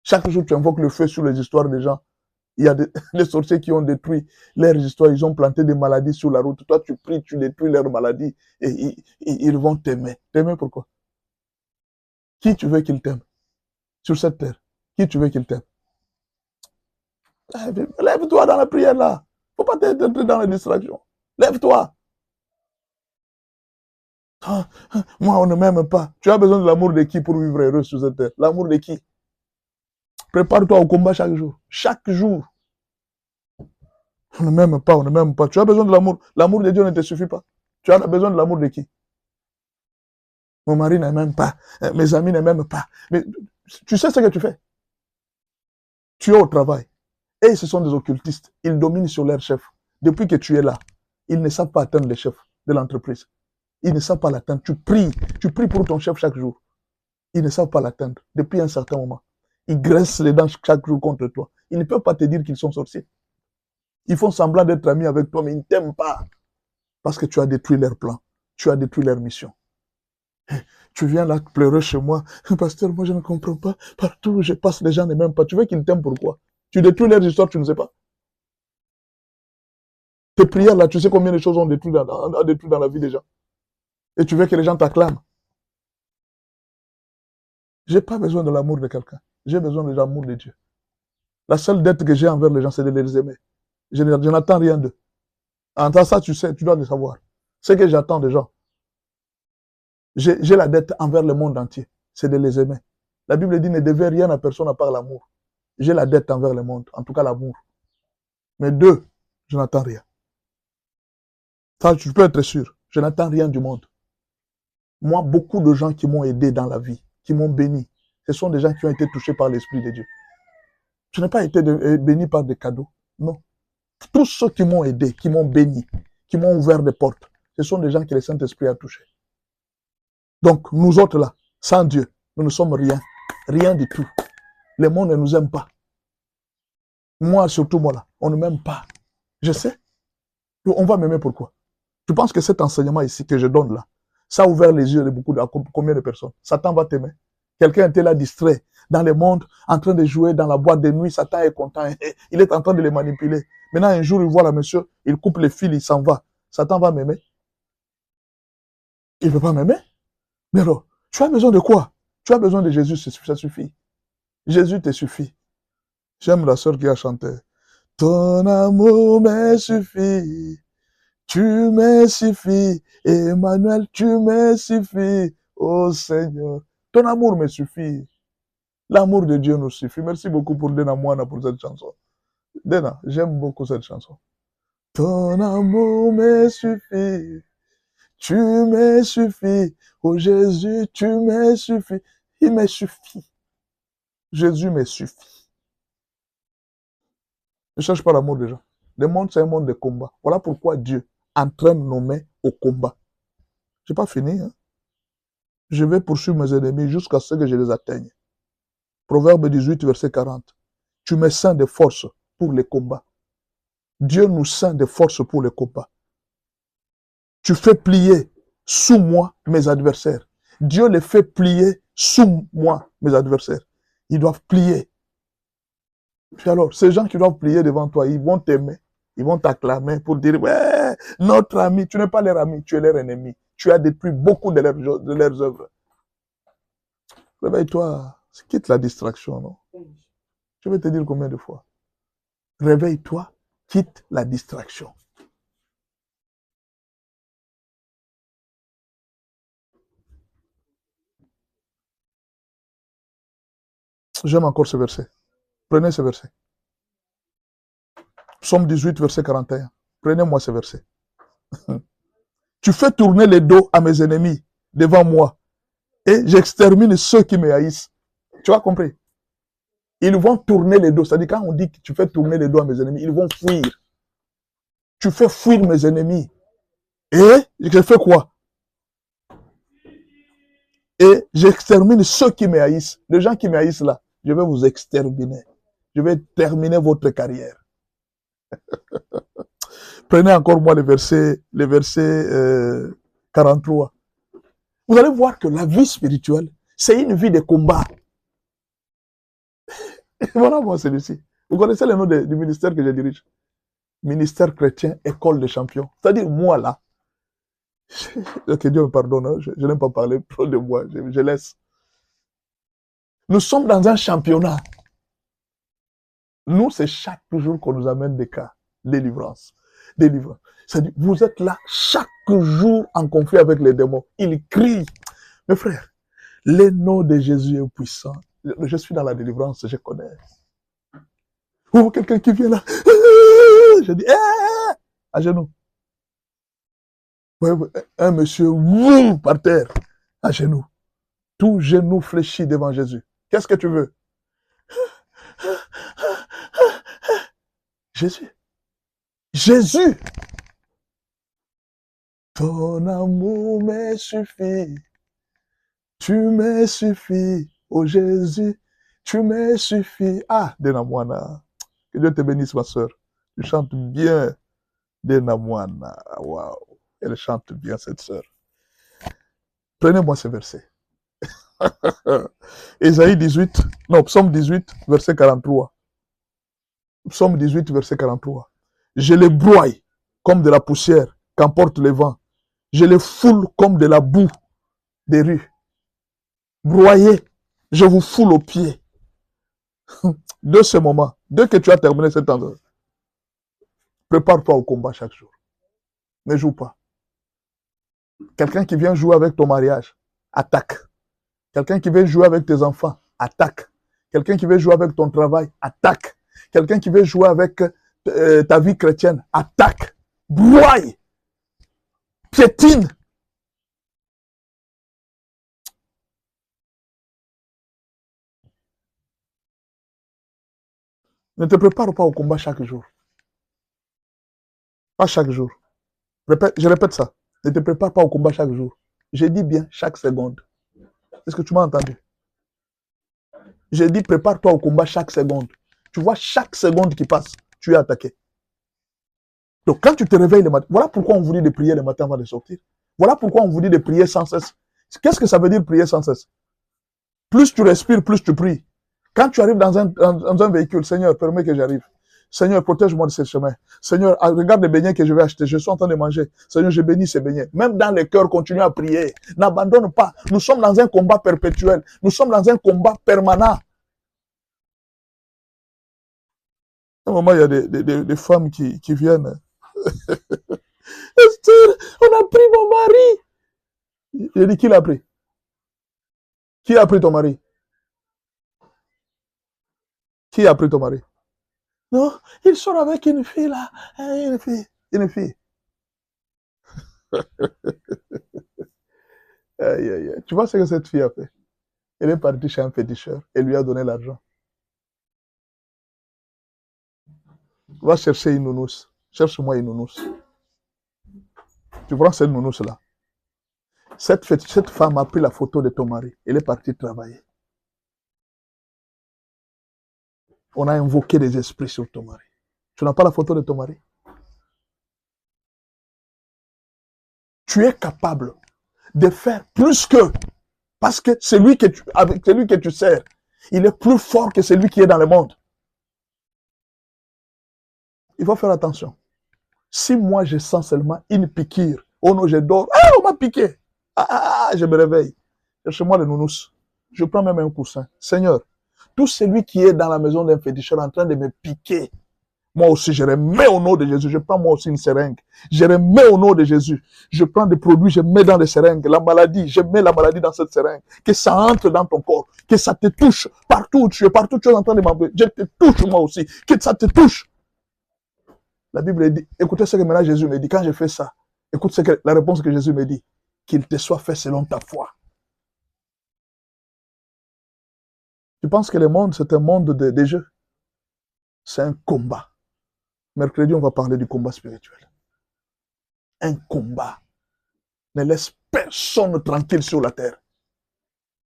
Chaque jour, tu invoques le feu sur les histoires des gens. Il y a des sorciers qui ont détruit leurs histoires. Ils ont planté des maladies sur la route. Toi, tu pries, tu détruis leurs maladies et ils vont t'aimer. T'aimer pourquoi? Qui tu veux qu'ils t'aiment sur cette terre? Qui tu veux qu'ils t'aiment? Lève-toi dans la prière là. Faut pas être dans les distractions. Lève-toi. Moi, on ne m'aime pas. Tu as besoin de l'amour de qui pour vivre heureux sur cette terre? L'amour de qui? Prépare-toi au combat chaque jour. Chaque jour. On ne m'aime pas, on ne m'aime pas. Tu as besoin de l'amour. L'amour de Dieu ne te suffit pas. Tu as besoin de l'amour de qui? Mon mari ne m'aime pas. Mes amis ne m'aiment pas. Mais tu sais ce que tu fais? Tu es au travail. Et ce sont des occultistes. Ils dominent sur leur chef. Depuis que tu es là, ils ne savent pas atteindre le chef de l'entreprise. Ils ne savent pas l'atteindre. Tu pries pour ton chef chaque jour. Ils ne savent pas l'atteindre depuis un certain moment. Ils graissent les dents chaque jour contre toi. Ils ne peuvent pas te dire qu'ils sont sorciers. Ils font semblant d'être amis avec toi, mais ils ne t'aiment pas. Parce que tu as détruit leur plan. Tu as détruit leur mission. Tu viens là pleurer chez moi. Pasteur, moi je ne comprends pas. Partout où je passe, les gens ne m'aiment pas. Tu veux qu'ils t'aiment pourquoi? Tu détruis leurs histoires, tu ne sais pas. Tes prières là, tu sais combien de choses ont détruit dans la vie des gens. Et tu veux que les gens t'acclament. J'ai pas besoin de l'amour de quelqu'un. J'ai besoin de l'amour de Dieu. La seule dette que j'ai envers les gens, c'est de les aimer. Je n'attends rien d'eux. En tant que ça, tu sais, tu dois le savoir. Ce que j'attends des gens. J'ai la dette envers le monde entier. C'est de les aimer. La Bible dit ne devez rien à personne à part l'amour. J'ai la dette envers le monde, en tout cas l'amour. Mais d'eux, je n'attends rien. Ça, tu peux être sûr. Je n'attends rien du monde. Moi, beaucoup de gens qui m'ont aidé dans la vie, qui m'ont béni, ce sont des gens qui ont été touchés par l'Esprit de Dieu. Je n'ai pas été béni par des cadeaux. Non. Tous ceux qui m'ont aidé, qui m'ont béni, qui m'ont ouvert des portes, ce sont des gens que le Saint-Esprit a touchés. Donc, nous autres là, sans Dieu, nous ne sommes rien. Rien du tout. Le monde ne nous aime pas. Moi, surtout moi là, on ne m'aime pas. Je sais. On va m'aimer pourquoi? Tu penses que cet enseignement ici que je donne là, ça a ouvert les yeux de beaucoup de combien de personnes? Satan va t'aimer. Quelqu'un était là distrait dans le monde, en train de jouer dans la boîte de nuit, Satan est content, il est en train de les manipuler. Maintenant, un jour, il voit la monsieur, il coupe les fils, il s'en va. Satan va m'aimer? Il ne veut pas m'aimer? Mais alors, tu as besoin de quoi? Tu as besoin de Jésus, ça suffit. Jésus te suffit. J'aime la sœur qui a chanté. Ton amour me suffit. Tu me suffis. Emmanuel, tu me suffis. Oh Seigneur. Ton amour me suffit. L'amour de Dieu nous suffit. Merci beaucoup pour Dena Moana pour cette chanson. Dena, j'aime beaucoup cette chanson. Ton amour me suffit. Tu me suffis. Oh Jésus, tu me suffis. Il me suffit. Jésus me suffit. Ne cherche pas l'amour des gens. Le monde, c'est un monde de combat. Voilà pourquoi Dieu entraîne nos mains au combat. Je n'ai pas fini. Hein? Je vais poursuivre mes ennemis jusqu'à ce que je les atteigne. Proverbe 18, verset 40. Tu me sens de force pour les combats. Dieu nous sent de force pour les combats. Tu fais plier sous moi mes adversaires. Dieu les fait plier sous moi mes adversaires. Ils doivent plier. Puis alors, ces gens qui doivent plier devant toi, ils vont t'aimer, ils vont t'acclamer pour dire, ouais, notre ami, tu n'es pas leur ami, tu es leur ennemi. Tu as détruit beaucoup de leurs œuvres. Réveille-toi, quitte la distraction, non? Je vais te dire combien de fois. Réveille-toi, quitte la distraction. J'aime encore ce verset. Prenez ce verset. Psaume 18, verset 41. Prenez-moi ce verset. Tu fais tourner les dos à mes ennemis devant moi et j'extermine ceux qui me haïssent. Tu as compris? Ils vont tourner les dos. C'est-à-dire quand on dit que tu fais tourner les dos à mes ennemis, ils vont fuir. Tu fais fuir mes ennemis. Et je fais quoi? Et j'extermine ceux qui me haïssent. Les gens qui me haïssent là, je vais vous exterminer. Je vais terminer votre carrière. Prenez encore moi le verset 43. Vous allez voir que la vie spirituelle, c'est une vie de combat. Voilà moi celui-ci. Vous connaissez le nom du ministère que je dirige? Ministère chrétien, école de champions. C'est-à-dire moi là, que Dieu me pardonne, hein, je n'aime pas parler trop de moi, je laisse. Nous sommes dans un championnat. Nous, c'est chaque jour qu'on nous amène des cas, délivrance. C'est-à-dire, vous êtes là chaque jour en conflit avec les démons. Ils crient. Mes frères, le nom de Jésus est puissant. Je suis dans la délivrance, je connais. Ou quelqu'un qui vient là, je dis, à genoux. Un monsieur, par terre, à genoux. Tout genou fléchi devant Jésus. Qu'est-ce que tu veux? Jésus. Jésus. Ton amour me suffit. Tu me suffis. Oh Jésus, tu me suffis. Ah, Dena Moana. Que Dieu te bénisse, ma soeur. Tu chantes bien, Denamwana. Waouh. Elle chante bien, cette sœur. Prenez-moi ce verset. Ésaïe 18, non, Psaume 18, verset 43. Psaume 18, verset 43. Je les broie comme de la poussière qu'emporte le vent. Je les foule comme de la boue des rues. Broyez, je vous foule aux pieds. De ce moment, dès que tu as terminé cet endroit, prépare-toi au combat chaque jour. Ne joue pas. Quelqu'un qui vient jouer avec ton mariage, attaque. Quelqu'un qui veut jouer avec tes enfants, attaque. Quelqu'un qui veut jouer avec ton travail, attaque. Quelqu'un qui veut jouer avec ta vie chrétienne, attaque. Broie. Piétine. Ne te prépare pas au combat chaque jour. Pas chaque jour. Je répète ça. Ne te prépare pas au combat chaque jour. J'ai dit bien chaque seconde. Est-ce que tu m'as entendu? J'ai dit prépare-toi au combat chaque seconde. Tu vois, chaque seconde qui passe, tu es attaqué. Donc quand tu te réveilles le matin, voilà pourquoi on vous dit de prier le matin avant de sortir. Voilà pourquoi on vous dit de prier sans cesse. Qu'est-ce que ça veut dire prier sans cesse? Plus tu respires, plus tu pries. Quand tu arrives dans un véhicule, Seigneur, permets que j'arrive. Seigneur, protège-moi de ce chemin. Seigneur, regarde les beignets que je vais acheter. Je suis en train de manger. Seigneur, je bénis ces beignets. Même dans les cœurs, continue à prier. N'abandonne pas. Nous sommes dans un combat perpétuel. Nous sommes dans un combat permanent. À un moment, il y a des femmes qui viennent. Esther, on a pris mon mari. J'ai dit, qui l'a pris? Qui a pris ton mari? Qui a pris ton mari? Non, il sort avec une fille là. Une fille. Une fille. Aïe, aïe, aïe. Tu vois ce que cette fille a fait? Elle est partie chez un féticheur et lui a donné l'argent. Va chercher une nounousse. Cherche-moi une nounousse. Tu prends cette nounousse-là. Cette femme a pris la photo de ton mari. Elle est partie travailler. On a invoqué des esprits sur ton mari. Tu n'as pas la photo de ton mari? Tu es capable de faire plus que. Parce que celui que tu sers, il est plus fort que celui qui est dans le monde. Il faut faire attention. Si moi je sens seulement une piqûre, oh non, je dors, ah, on m'a piqué. Je me réveille. Cherche-moi le nounous. Je prends même un coussin. Seigneur, tout celui qui est dans la maison d'un féticheur en train de me piquer, moi aussi, je remets au nom de Jésus. Je prends moi aussi une seringue. Je remets au nom de Jésus. Je prends des produits, je mets dans les seringues. La maladie, je mets la maladie dans cette seringue. Que ça entre dans ton corps. Que ça te touche. Partout où tu es en train de m'enlever. Je te touche moi aussi. Que ça te touche. La Bible dit, écoutez ce que maintenant Jésus me dit. Quand je fais ça, écoute la réponse que Jésus me dit. Qu'il te soit fait selon ta foi. Tu penses que le monde, c'est un monde de jeux? C'est un combat. Mercredi, on va parler du combat spirituel. Un combat ne laisse personne tranquille sur la terre.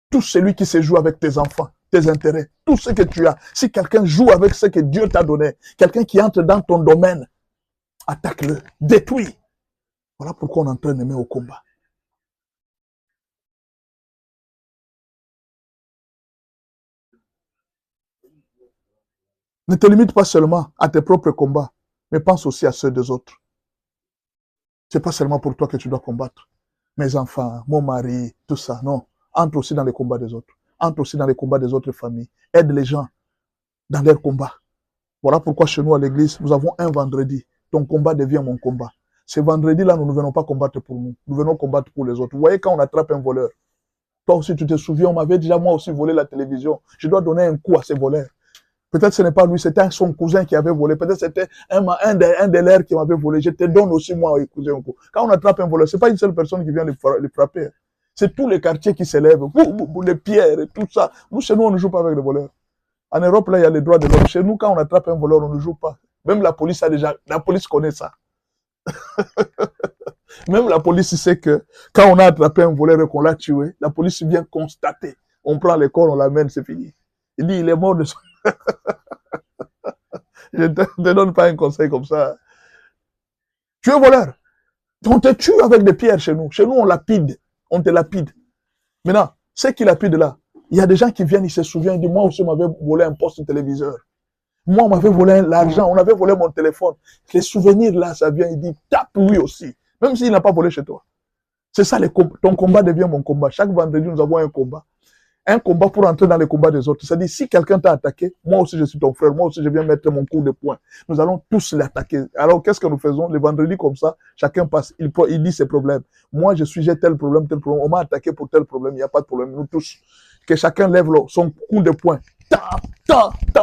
Tout celui qui se joue avec tes enfants, tes intérêts, tout ce que tu as, si quelqu'un joue avec ce que Dieu t'a donné, quelqu'un qui entre dans ton domaine, attaque-le, détruis. Voilà pourquoi on entraîne les mains au combat. Ne te limite pas seulement à tes propres combats, mais pense aussi à ceux des autres. C'est pas seulement pour toi que tu dois combattre. Mes enfants, mon mari, tout ça, non. Entre aussi dans les combats des autres. Entre aussi dans les combats des autres familles. Aide les gens dans leurs combats. Voilà pourquoi chez nous à l'église, nous avons un vendredi. Ton combat devient mon combat. Ce vendredi-là, nous ne venons pas combattre pour nous. Nous venons combattre pour les autres. Vous voyez quand on attrape un voleur. Toi aussi, tu te souviens, on m'avait déjà moi aussi volé la télévision. Je dois donner un coup à ces voleurs. Peut-être ce n'est pas lui, c'était son cousin qui avait volé. Peut-être c'était un des leurs qui m'avait volé. Je te donne aussi moi, cousin. Quand on attrape un voleur, ce n'est pas une seule personne qui vient le frapper. C'est tous les quartiers qui s'élèvent. Les pierres et tout ça. Nous, chez nous, on ne joue pas avec les voleurs. En Europe, là, il y a les droits de l'homme. Chez nous, quand on attrape un voleur, on ne joue pas. Même la police la police connaît ça. Même la police sait que quand on a attrapé un voleur et qu'on l'a tué, la police vient constater. On prend les corps, on l'amène, c'est fini. Il dit, il est mort de son... Je ne te donne pas un conseil comme ça. Tu es voleur. On te tue avec des pierres chez nous. Chez nous, on lapide. On te lapide. Maintenant, ceux qui lapident là, il y a des gens qui viennent, ils se souviennent, ils disent, moi aussi, on m'avait volé un poste de téléviseur. Moi, on m'avait volé l'argent, on avait volé mon téléphone. Les souvenirs là, ça vient, il dit, tape lui aussi. Même s'il n'a pas volé chez toi. C'est ça, ton combat devient mon combat. Chaque vendredi, nous avons un combat. Un combat pour entrer dans les combats des autres. C'est-à-dire, si quelqu'un t'a attaqué, moi aussi je suis ton frère, moi aussi je viens mettre mon coup de poing. Nous allons tous l'attaquer. Alors, qu'est-ce que nous faisons? Les vendredis comme ça, chacun passe, il dit ses problèmes. Moi, j'ai tel problème, on m'a attaqué pour tel problème, il n'y a pas de problème. Nous tous, que chacun lève son coup de poing.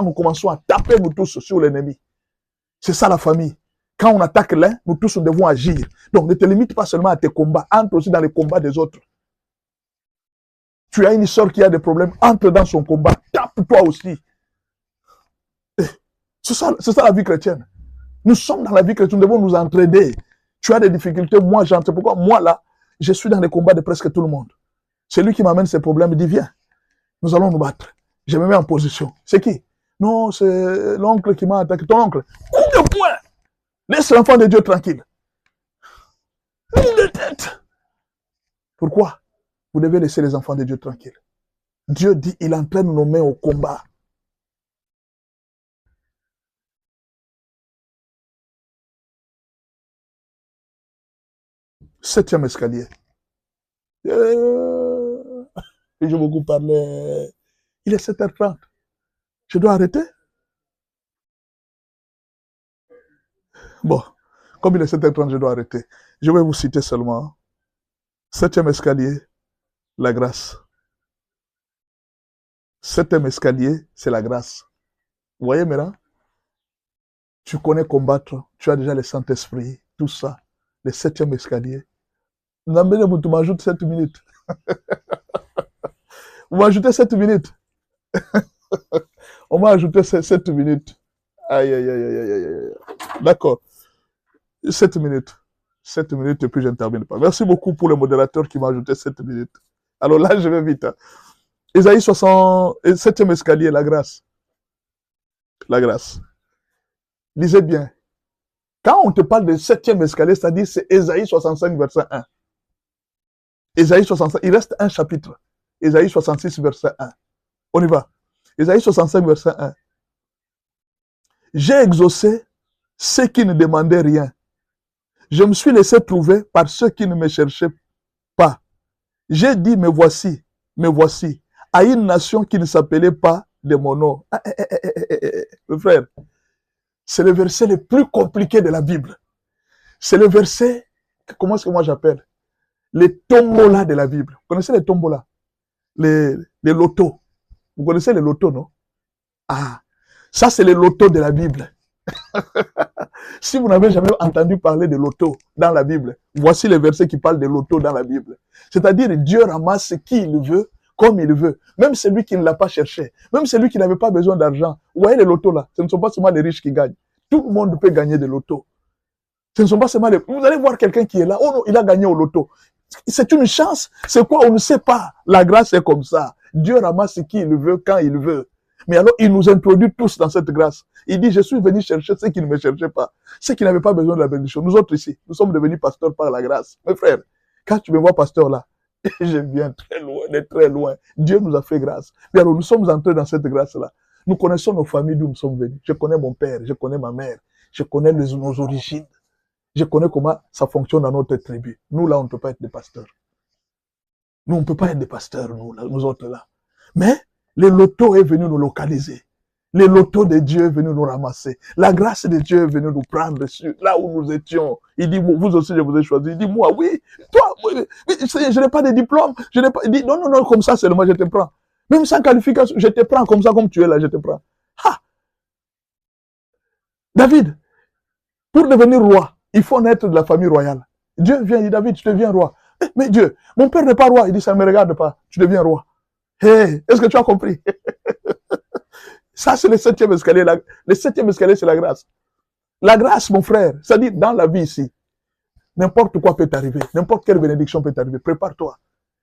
Nous commençons à taper nous tous sur l'ennemi. C'est ça la famille. Quand on attaque l'un, nous tous nous devons agir. Donc, ne te limite pas seulement à tes combats, entre aussi dans les combats des autres. Tu as une sœur qui a des problèmes, entre dans son combat, tape toi aussi. C'est ça la vie chrétienne. Nous sommes dans la vie chrétienne, nous devons nous entraider. Tu as des difficultés, moi j'entre. Pourquoi? Moi là, je suis dans les combats de presque tout le monde. C'est lui qui m'amène ses problèmes, il dit viens, nous allons nous battre. Je me mets en position. C'est qui? Non, c'est l'oncle qui m'a attaqué. Ton oncle. Coup de poing! Laisse l'enfant de Dieu tranquille. Coup de tête! Pourquoi? Vous devez laisser les enfants de Dieu tranquilles. Dieu dit, il entraîne nos mains au combat. Septième escalier. J'ai beaucoup parlé. Il est 7h30. Je dois arrêter? Bon, comme il est 7h30, je dois arrêter. Je vais vous citer seulement. Septième escalier, la grâce. Septième escalier, c'est la grâce. Vous voyez maintenant? Tu connais combattre, tu as déjà le Saint-Esprit, tout ça. Le septième escalier. Tu m'ajoutes 7 minutes. Vous m'ajoutez 7 minutes. On m'a ajouté 7 minutes. Aïe, aïe, aïe, aïe, aïe, aïe. D'accord. 7 minutes. 7 minutes et puis je ne termine pas. Merci beaucoup pour le modérateur qui m'a ajouté 7 minutes. Alors là, je vais vite. Hein. Ésaïe 60, 7e escalier, la grâce. La grâce. Lisez bien. Quand on te parle de 7e escalier, c'est-à-dire c'est Ésaïe 65, verset 1. Ésaïe 65, il reste un chapitre. Ésaïe 66, verset 1. On y va. Ésaïe 65, verset 1. J'ai exaucé ceux qui ne demandaient rien. Je me suis laissé trouver par ceux qui ne me cherchaient pas. J'ai dit, me voici, à une nation qui ne s'appelait pas de mon nom. Le frère, c'est le verset le plus compliqué de la Bible. C'est le verset, comment est-ce que moi j'appelle? Les tombolas de la Bible. Vous connaissez les tombolas? Les lotos. Vous connaissez les lotos, non? Ah, ça c'est les lotos de la Bible. Si vous n'avez jamais entendu parler de loto dans la Bible, voici les versets qui parlent de loto dans la Bible. C'est-à-dire Dieu ramasse qui il veut, comme il veut. Même celui qui ne l'a pas cherché, même celui qui n'avait pas besoin d'argent. Vous voyez les lotos là, ce ne sont pas seulement les riches qui gagnent. Tout le monde peut gagner des lotos. Ce ne sont pas seulement les... Vous allez voir quelqu'un qui est là, oh non, il a gagné au loto. C'est une chance. C'est quoi? On ne sait pas. La grâce est comme ça. Dieu ramasse qui il veut, quand il veut. Mais alors, il nous introduit tous dans cette grâce. Il dit, je suis venu chercher ceux qui ne me cherchaient pas. Ceux qui n'avaient pas besoin de la bénédiction. Nous autres ici, nous sommes devenus pasteurs par la grâce. Mes frères, quand tu me vois pasteur là, je viens très loin, de très loin. Dieu nous a fait grâce. Mais alors, nous sommes entrés dans cette grâce-là. Nous connaissons nos familles d'où nous sommes venus. Je connais mon père, je connais ma mère, je connais nos origines. Je connais comment ça fonctionne dans notre tribu. Nous, là, on ne peut pas être des pasteurs. Nous, on ne peut pas être des pasteurs, nous autres, là. Mais le loto est venu nous localiser. Le loto de Dieu est venu nous ramasser. La grâce de Dieu est venue nous prendre sur là où nous étions. Il dit, vous aussi, je vous ai choisi. Il dit, moi, oui, toi, oui, je n'ai pas de diplôme. Je n'ai pas... Il dit, non, comme ça seulement, je te prends. Même sans qualification, je te prends comme ça, comme tu es là, je te prends. Ha! David, pour devenir roi, il faut naître de la famille royale. Dieu vient, il dit, David, tu deviens roi. Mais Dieu, mon père n'est pas roi. Il dit, ça ne me regarde pas. Tu deviens roi. Hey, est-ce que tu as compris? Ça, c'est le 7e escalier. Le 7e escalier, c'est la grâce. La grâce, mon frère, c'est-à-dire dans la vie ici, n'importe quoi peut t'arriver. N'importe quelle bénédiction peut t'arriver. Prépare-toi.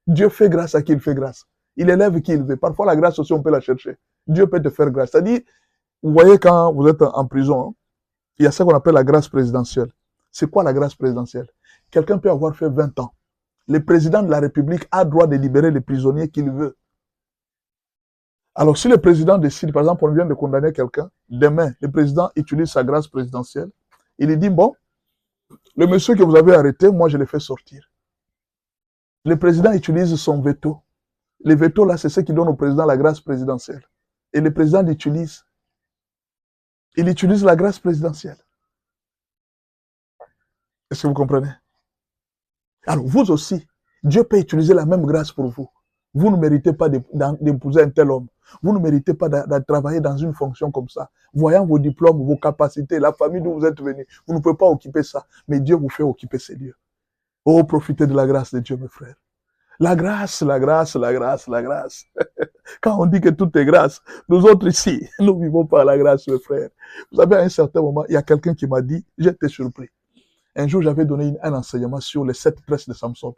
Dieu fait grâce à qui il fait grâce. Il élève qui il veut. Parfois, la grâce aussi, on peut la chercher. Dieu peut te faire grâce. C'est-à-dire, Vous voyez, quand vous êtes en prison, hein, il y a ce qu'on appelle la grâce présidentielle. C'est quoi la grâce présidentielle? Quelqu'un peut avoir fait 20 ans. Le président de la République a droit de libérer les prisonniers qu'il veut. Alors, si le président décide, par exemple, on vient de condamner quelqu'un, demain, le président utilise sa grâce présidentielle, il lui dit, bon, le monsieur que vous avez arrêté, moi, je l'ai fait sortir. Le président utilise son veto. Le veto, là, c'est ce qui donne au président la grâce présidentielle. Et le président l'utilise. Il utilise la grâce présidentielle. Est-ce que vous comprenez? Alors, vous aussi, Dieu peut utiliser la même grâce pour vous. Vous ne méritez pas d'épouser un tel homme. Vous ne méritez pas de travailler dans une fonction comme ça. Voyant vos diplômes, vos capacités, la famille d'où vous êtes venu, vous ne pouvez pas occuper ça. Mais Dieu vous fait occuper ces lieux. Oh, profitez de la grâce de Dieu, mes frères. La grâce, la grâce, la grâce, la grâce. Quand on dit que tout est grâce, nous autres ici, nous vivons par la grâce, mes frères. Vous savez, à un certain moment, il y a quelqu'un qui m'a dit, j'étais surpris. Un jour, j'avais donné un enseignement sur les 7 tresses de Samson.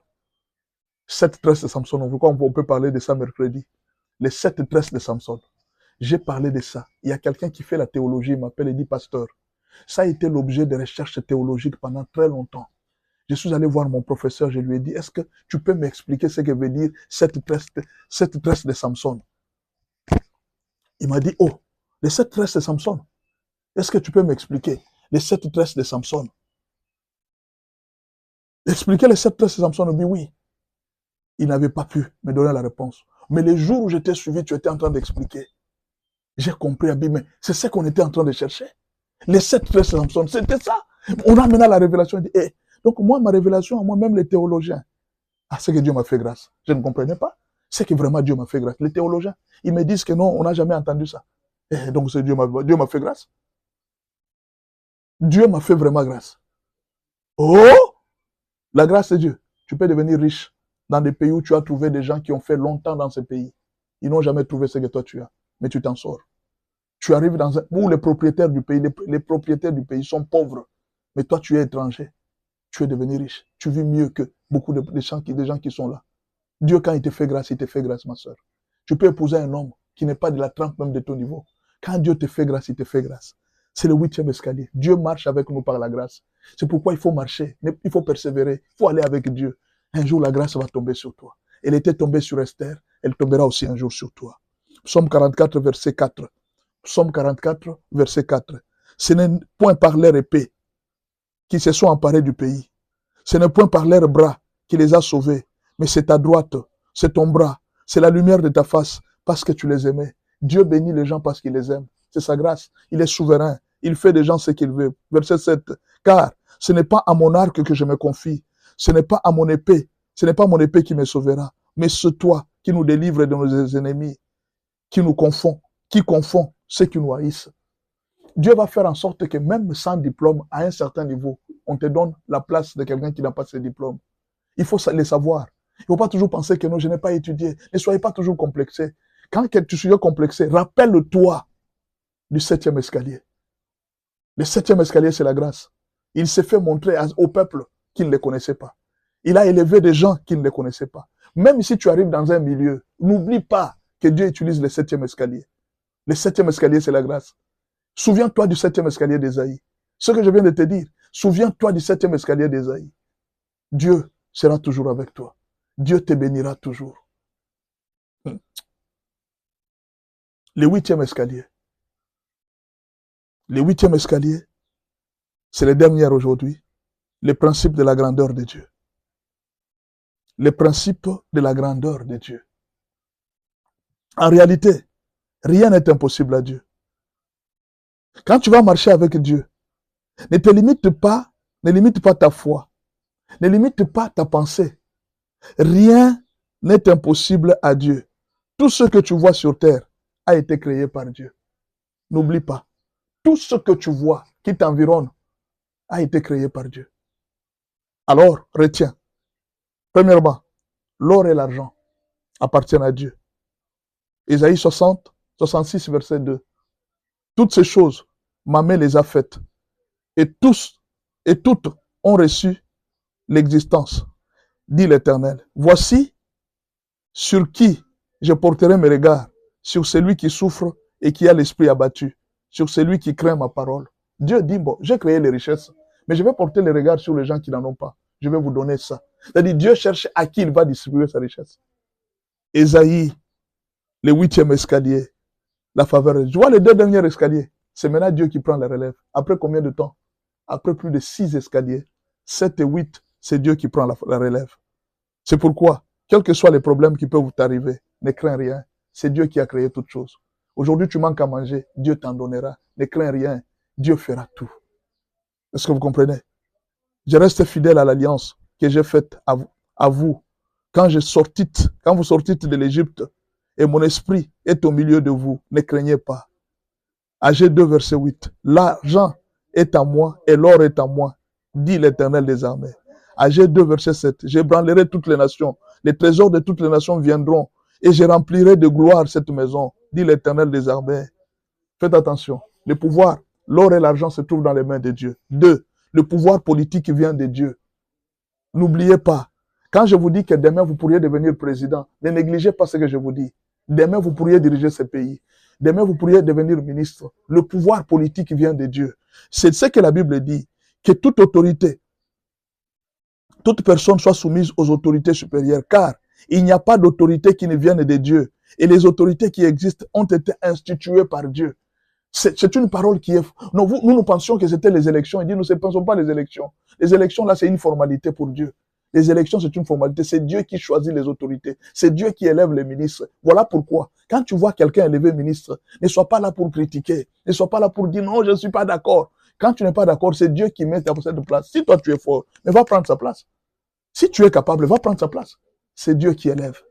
7 tresses de Samson, on peut parler de ça mercredi. Les 7 tresses de Samson. J'ai parlé de ça. Il y a quelqu'un qui fait la théologie, il m'appelle et dit, pasteur, ça a été l'objet de recherches théologiques pendant très longtemps. Je suis allé voir mon professeur, je lui ai dit, est-ce que tu peux m'expliquer ce que veut dire 7 tresses de Samson? Il m'a dit, oh, les 7 tresses de Samson. Est-ce que tu peux m'expliquer les 7 tresses de Samson? Expliquer les 7 tresses de Samson, il dit oui. Il n'avait pas pu me donner la réponse. Mais les jours où j'étais suivi, tu étais en train d'expliquer. J'ai compris, mais c'est ce qu'on était en train de chercher. Les 7 tresses de Samson, c'était ça. On a maintenant la révélation. Il dit, hey. Donc moi, ma révélation, à moi-même, les théologiens, ah, c'est que Dieu m'a fait grâce. Je ne comprenais pas. C'est que vraiment Dieu m'a fait grâce. Les théologiens, ils me disent que non, on n'a jamais entendu ça. Et donc c'est Dieu m'a fait grâce. Dieu m'a fait vraiment grâce. Oh! La grâce de Dieu. Tu peux devenir riche dans des pays où tu as trouvé des gens qui ont fait longtemps dans ce pays. Ils n'ont jamais trouvé ce que toi tu as. Mais tu t'en sors. Tu arrives dans un... où les propriétaires du pays, les propriétaires du pays sont pauvres. Mais toi, tu es étranger. Tu es devenu riche. Tu vis mieux que beaucoup des gens qui sont là. Dieu, quand il te fait grâce, ma soeur. Tu peux épouser un homme qui n'est pas de la trempe même de ton niveau. Quand Dieu te fait grâce, il te fait grâce. C'est le 8e escalier. Dieu marche avec nous par la grâce. C'est pourquoi il faut marcher, il faut persévérer, il faut aller avec Dieu. Un jour, la grâce va tomber sur toi. Elle était tombée sur Esther, elle tombera aussi un jour sur toi. Psaume 44, verset 4. Psaume 44, verset 4. Ce n'est point par leur épée qui se sont emparés du pays. Ce n'est point par leurs bras qui les a sauvés, mais c'est ta droite, c'est ton bras, c'est la lumière de ta face, parce que tu les aimais. Dieu bénit les gens parce qu'il les aime. C'est sa grâce. Il est souverain. Il fait des gens ce qu'il veut. Verset 7. Car ce n'est pas à mon arc que je me confie. Ce n'est pas à mon épée. Ce n'est pas mon épée qui me sauvera. Mais c'est toi qui nous délivre de nos ennemis, qui confond ceux qui nous haïssent. Dieu va faire en sorte que même sans diplôme, à un certain niveau, on te donne la place de quelqu'un qui n'a pas ce diplôme. Il faut le savoir. Il ne faut pas toujours penser que non, je n'ai pas étudié. Ne soyez pas toujours complexé. Quand tu suis complexé, rappelle-toi du 7e escalier. Le 7e escalier, c'est la grâce. Il s'est fait montrer au peuple qui ne le connaissait pas. Il a élevé des gens qui ne le connaissaient pas. Même si tu arrives dans un milieu, n'oublie pas que Dieu utilise le 7e escalier. Le 7e escalier, c'est la grâce. Souviens-toi du 7e escalier d'Ésaïe. Ce que je viens de te dire, souviens-toi du 7e escalier d'Ésaïe. Dieu sera toujours avec toi. Dieu te bénira toujours. Le 8e escalier. Le 8e escalier, c'est le dernier aujourd'hui. Le principe de la grandeur de Dieu. Le principe de la grandeur de Dieu. En réalité, rien n'est impossible à Dieu. Quand tu vas marcher avec Dieu, ne limite pas ta foi, ne limite pas ta pensée. Rien n'est impossible à Dieu. Tout ce que tu vois sur terre a été créé par Dieu. N'oublie pas. Tout ce que tu vois qui t'environne a été créé par Dieu. Alors, retiens. Premièrement, l'or et l'argent appartiennent à Dieu. Ésaïe 60, 66, verset 2. Toutes ces choses, ma main les a faites. Et toutes ont reçu l'existence, dit l'Éternel. Voici sur qui je porterai mes regards, sur celui qui souffre et qui a l'esprit abattu, sur celui qui craint ma parole. Dieu dit, bon, j'ai créé les richesses, mais je vais porter le regard sur les gens qui n'en ont pas. Je vais vous donner ça. C'est-à-dire, Dieu cherche à qui il va distribuer sa richesse. Ésaïe, le 8e escalier, la faveur. Je vois les 2 derniers escaliers. C'est maintenant Dieu qui prend la relève. Après combien de temps? Après plus de 6 escaliers, 7 et 8, c'est Dieu qui prend la relève. C'est pourquoi, quels que soient les problèmes qui peuvent t'arriver, ne crains rien. C'est Dieu qui a créé toutes choses. Aujourd'hui, tu manques à manger, Dieu t'en donnera. Ne crains rien, Dieu fera tout. Est-ce que vous comprenez? Je reste fidèle à l'alliance que j'ai faite à vous. Quand vous sortîtes de l'Égypte, et mon esprit est au milieu de vous, ne craignez pas. Ag 2, verset 8. L'argent est à moi et l'or est à moi, dit l'Éternel des armées. Ag 2, verset 7. J'ébranlerai toutes les nations. Les trésors de toutes les nations viendront et je remplirai de gloire cette maison, dit l'Éternel des armées. Faites attention. Le pouvoir, l'or et l'argent se trouvent dans les mains de Dieu. 2. Le pouvoir politique vient de Dieu. N'oubliez pas, quand je vous dis que demain vous pourriez devenir président, ne négligez pas ce que je vous dis. Demain vous pourriez diriger ce pays. Demain vous pourriez devenir ministre. Le pouvoir politique vient de Dieu. C'est ce que la Bible dit, que toute autorité, toute personne soit soumise aux autorités supérieures, car il n'y a pas d'autorité qui ne vienne de Dieu. Et les autorités qui existent ont été instituées par Dieu. C'est une parole qui est... Non, nous pensions que c'était les élections. Il dit, nous ne pensons pas les élections. Les élections, là, c'est une formalité pour Dieu. Les élections, c'est une formalité. C'est Dieu qui choisit les autorités. C'est Dieu qui élève les ministres. Voilà pourquoi, quand tu vois quelqu'un élever ministre, ne sois pas là pour critiquer. Ne sois pas là pour dire, non, je ne suis pas d'accord. Quand tu n'es pas d'accord, c'est Dieu qui met ta place. Si toi, tu es fort, mais va prendre sa place. Si tu es capable, va prendre sa place. C'est Dieu qui élève.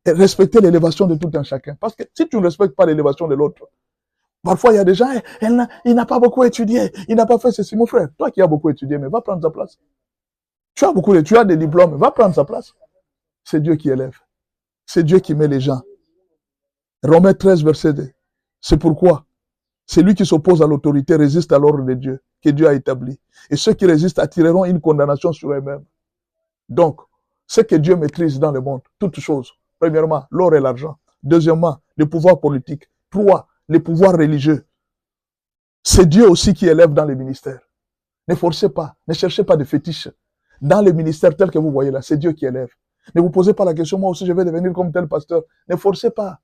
Et respecter l'élévation de tout un chacun. Parce que si tu ne respectes pas l'élévation de l'autre, parfois, il y a des gens, il n'a pas beaucoup étudié, il n'a pas fait ceci. Mon frère, toi qui as beaucoup étudié, mais va prendre sa place. Tu as des diplômes, va prendre sa place. C'est Dieu qui élève. C'est Dieu qui met les gens. Romains 13, verset 2. C'est pourquoi celui qui s'oppose à l'autorité résiste à l'ordre de Dieu, que Dieu a établi. Et ceux qui résistent attireront une condamnation sur eux-mêmes. Donc, ce que Dieu maîtrise dans le monde, toutes choses. Premièrement, l'or et l'argent. Deuxièmement, le pouvoir politique. 3, les pouvoirs religieux. C'est Dieu aussi qui élève dans les ministères. Ne forcez pas, ne cherchez pas de fétiches. Dans les ministères tels que vous voyez là, c'est Dieu qui élève. Ne vous posez pas la question, moi aussi je vais devenir comme tel pasteur. Ne forcez pas.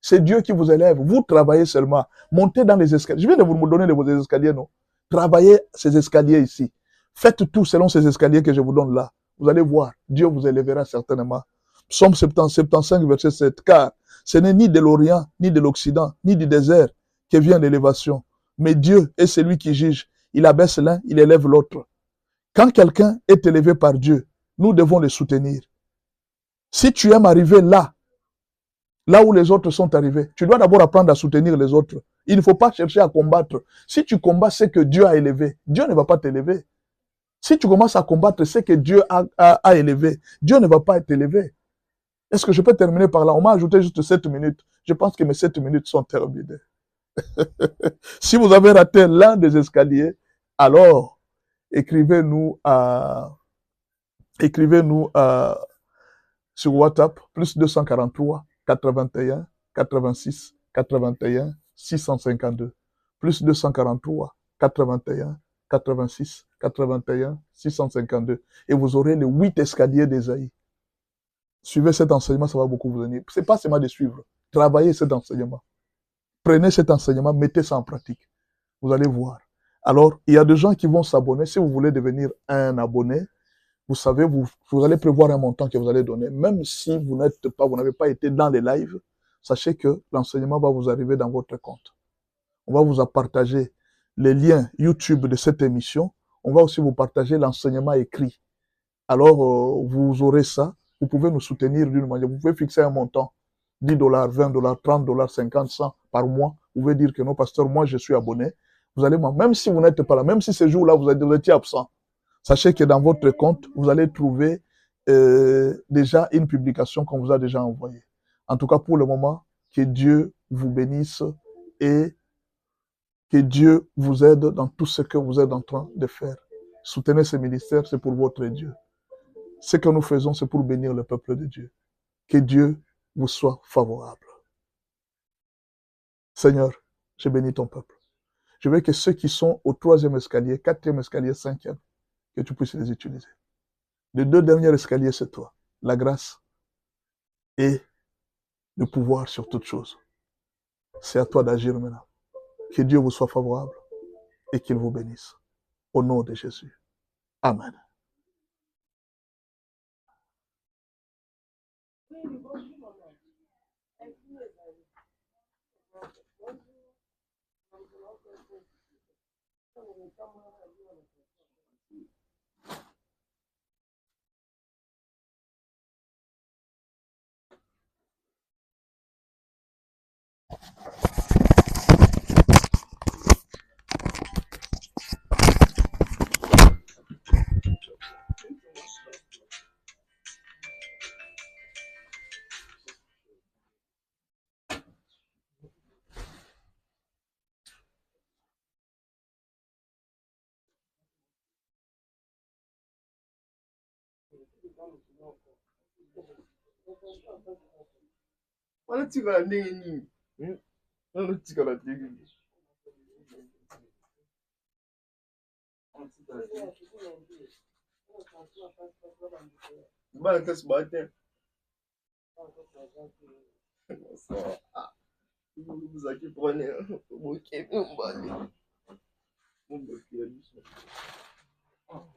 C'est Dieu qui vous élève. Vous travaillez seulement. Montez dans les escaliers. Je viens de vous donner vos escaliers, non? Travaillez ces escaliers ici. Faites tout selon ces escaliers que je vous donne là. Vous allez voir, Dieu vous élèvera certainement. Psaume 75, verset 7. Car ce n'est ni de l'Orient, ni de l'Occident, ni du désert que vient l'élévation. Mais Dieu est celui qui juge. Il abaisse l'un, il élève l'autre. Quand quelqu'un est élevé par Dieu, nous devons le soutenir. Si tu aimes arriver là où les autres sont arrivés, tu dois d'abord apprendre à soutenir les autres. Il ne faut pas chercher à combattre. Si tu combats ce que Dieu a élevé, Dieu ne va pas t'élever. Si tu commences à combattre ce que Dieu a élevé, Dieu ne va pas être élevé. Est-ce que je peux terminer par là? On m'a ajouté juste 7 minutes. Je pense que mes 7 minutes sont terminées. Si vous avez raté l'un des escaliers, alors écrivez-nous sur WhatsApp, plus 243 81 86 81 652. Plus 243 81 86 81 652. Et vous aurez les 8 escaliers d'Ésaïe. Suivez cet enseignement, ça va beaucoup vous aider. Ce n'est pas seulement de suivre. Travaillez cet enseignement. Prenez cet enseignement, mettez ça en pratique. Vous allez voir. Alors, il y a des gens qui vont s'abonner. Si vous voulez devenir un abonné, vous savez, vous allez prévoir un montant que vous allez donner. Même si vous n'avez pas été dans les lives, sachez que l'enseignement va vous arriver dans votre compte. On va vous partager les liens YouTube de cette émission. On va aussi vous partager l'enseignement écrit. Alors, vous aurez ça. Vous pouvez nous soutenir d'une manière. Vous pouvez fixer un montant. $10, $20, $30, 50, 100 par mois. Vous pouvez dire que non, pasteur, moi, je suis abonné. Vous allez, même si vous n'êtes pas là, même si ce jour-là, vous étiez absent, sachez que dans votre compte, vous allez trouver déjà une publication qu'on vous a déjà envoyée. En tout cas, pour le moment, que Dieu vous bénisse et que Dieu vous aide dans tout ce que vous êtes en train de faire. Soutenez ce ministère, c'est pour votre Dieu. Ce que nous faisons, c'est pour bénir le peuple de Dieu. Que Dieu vous soit favorable. Seigneur, je bénis ton peuple. Je veux que ceux qui sont au 3e escalier, 4e escalier, 5e, que tu puisses les utiliser. Les 2 derniers escaliers, c'est toi. La grâce et le pouvoir sur toute chose. C'est à toi d'agir maintenant. Que Dieu vous soit favorable et qu'il vous bénisse. Au nom de Jésus. Amen. Wanatika nini? Wanatika la tiki. Bana kasi bate. Vous avez prenez mon kémi mbali. Mon baki la biso. Hein?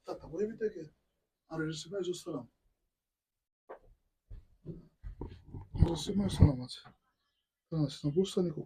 Tata, vous évitez que enregistrement est juste là. Enregistrement est là, c'est un beau sonné qu'on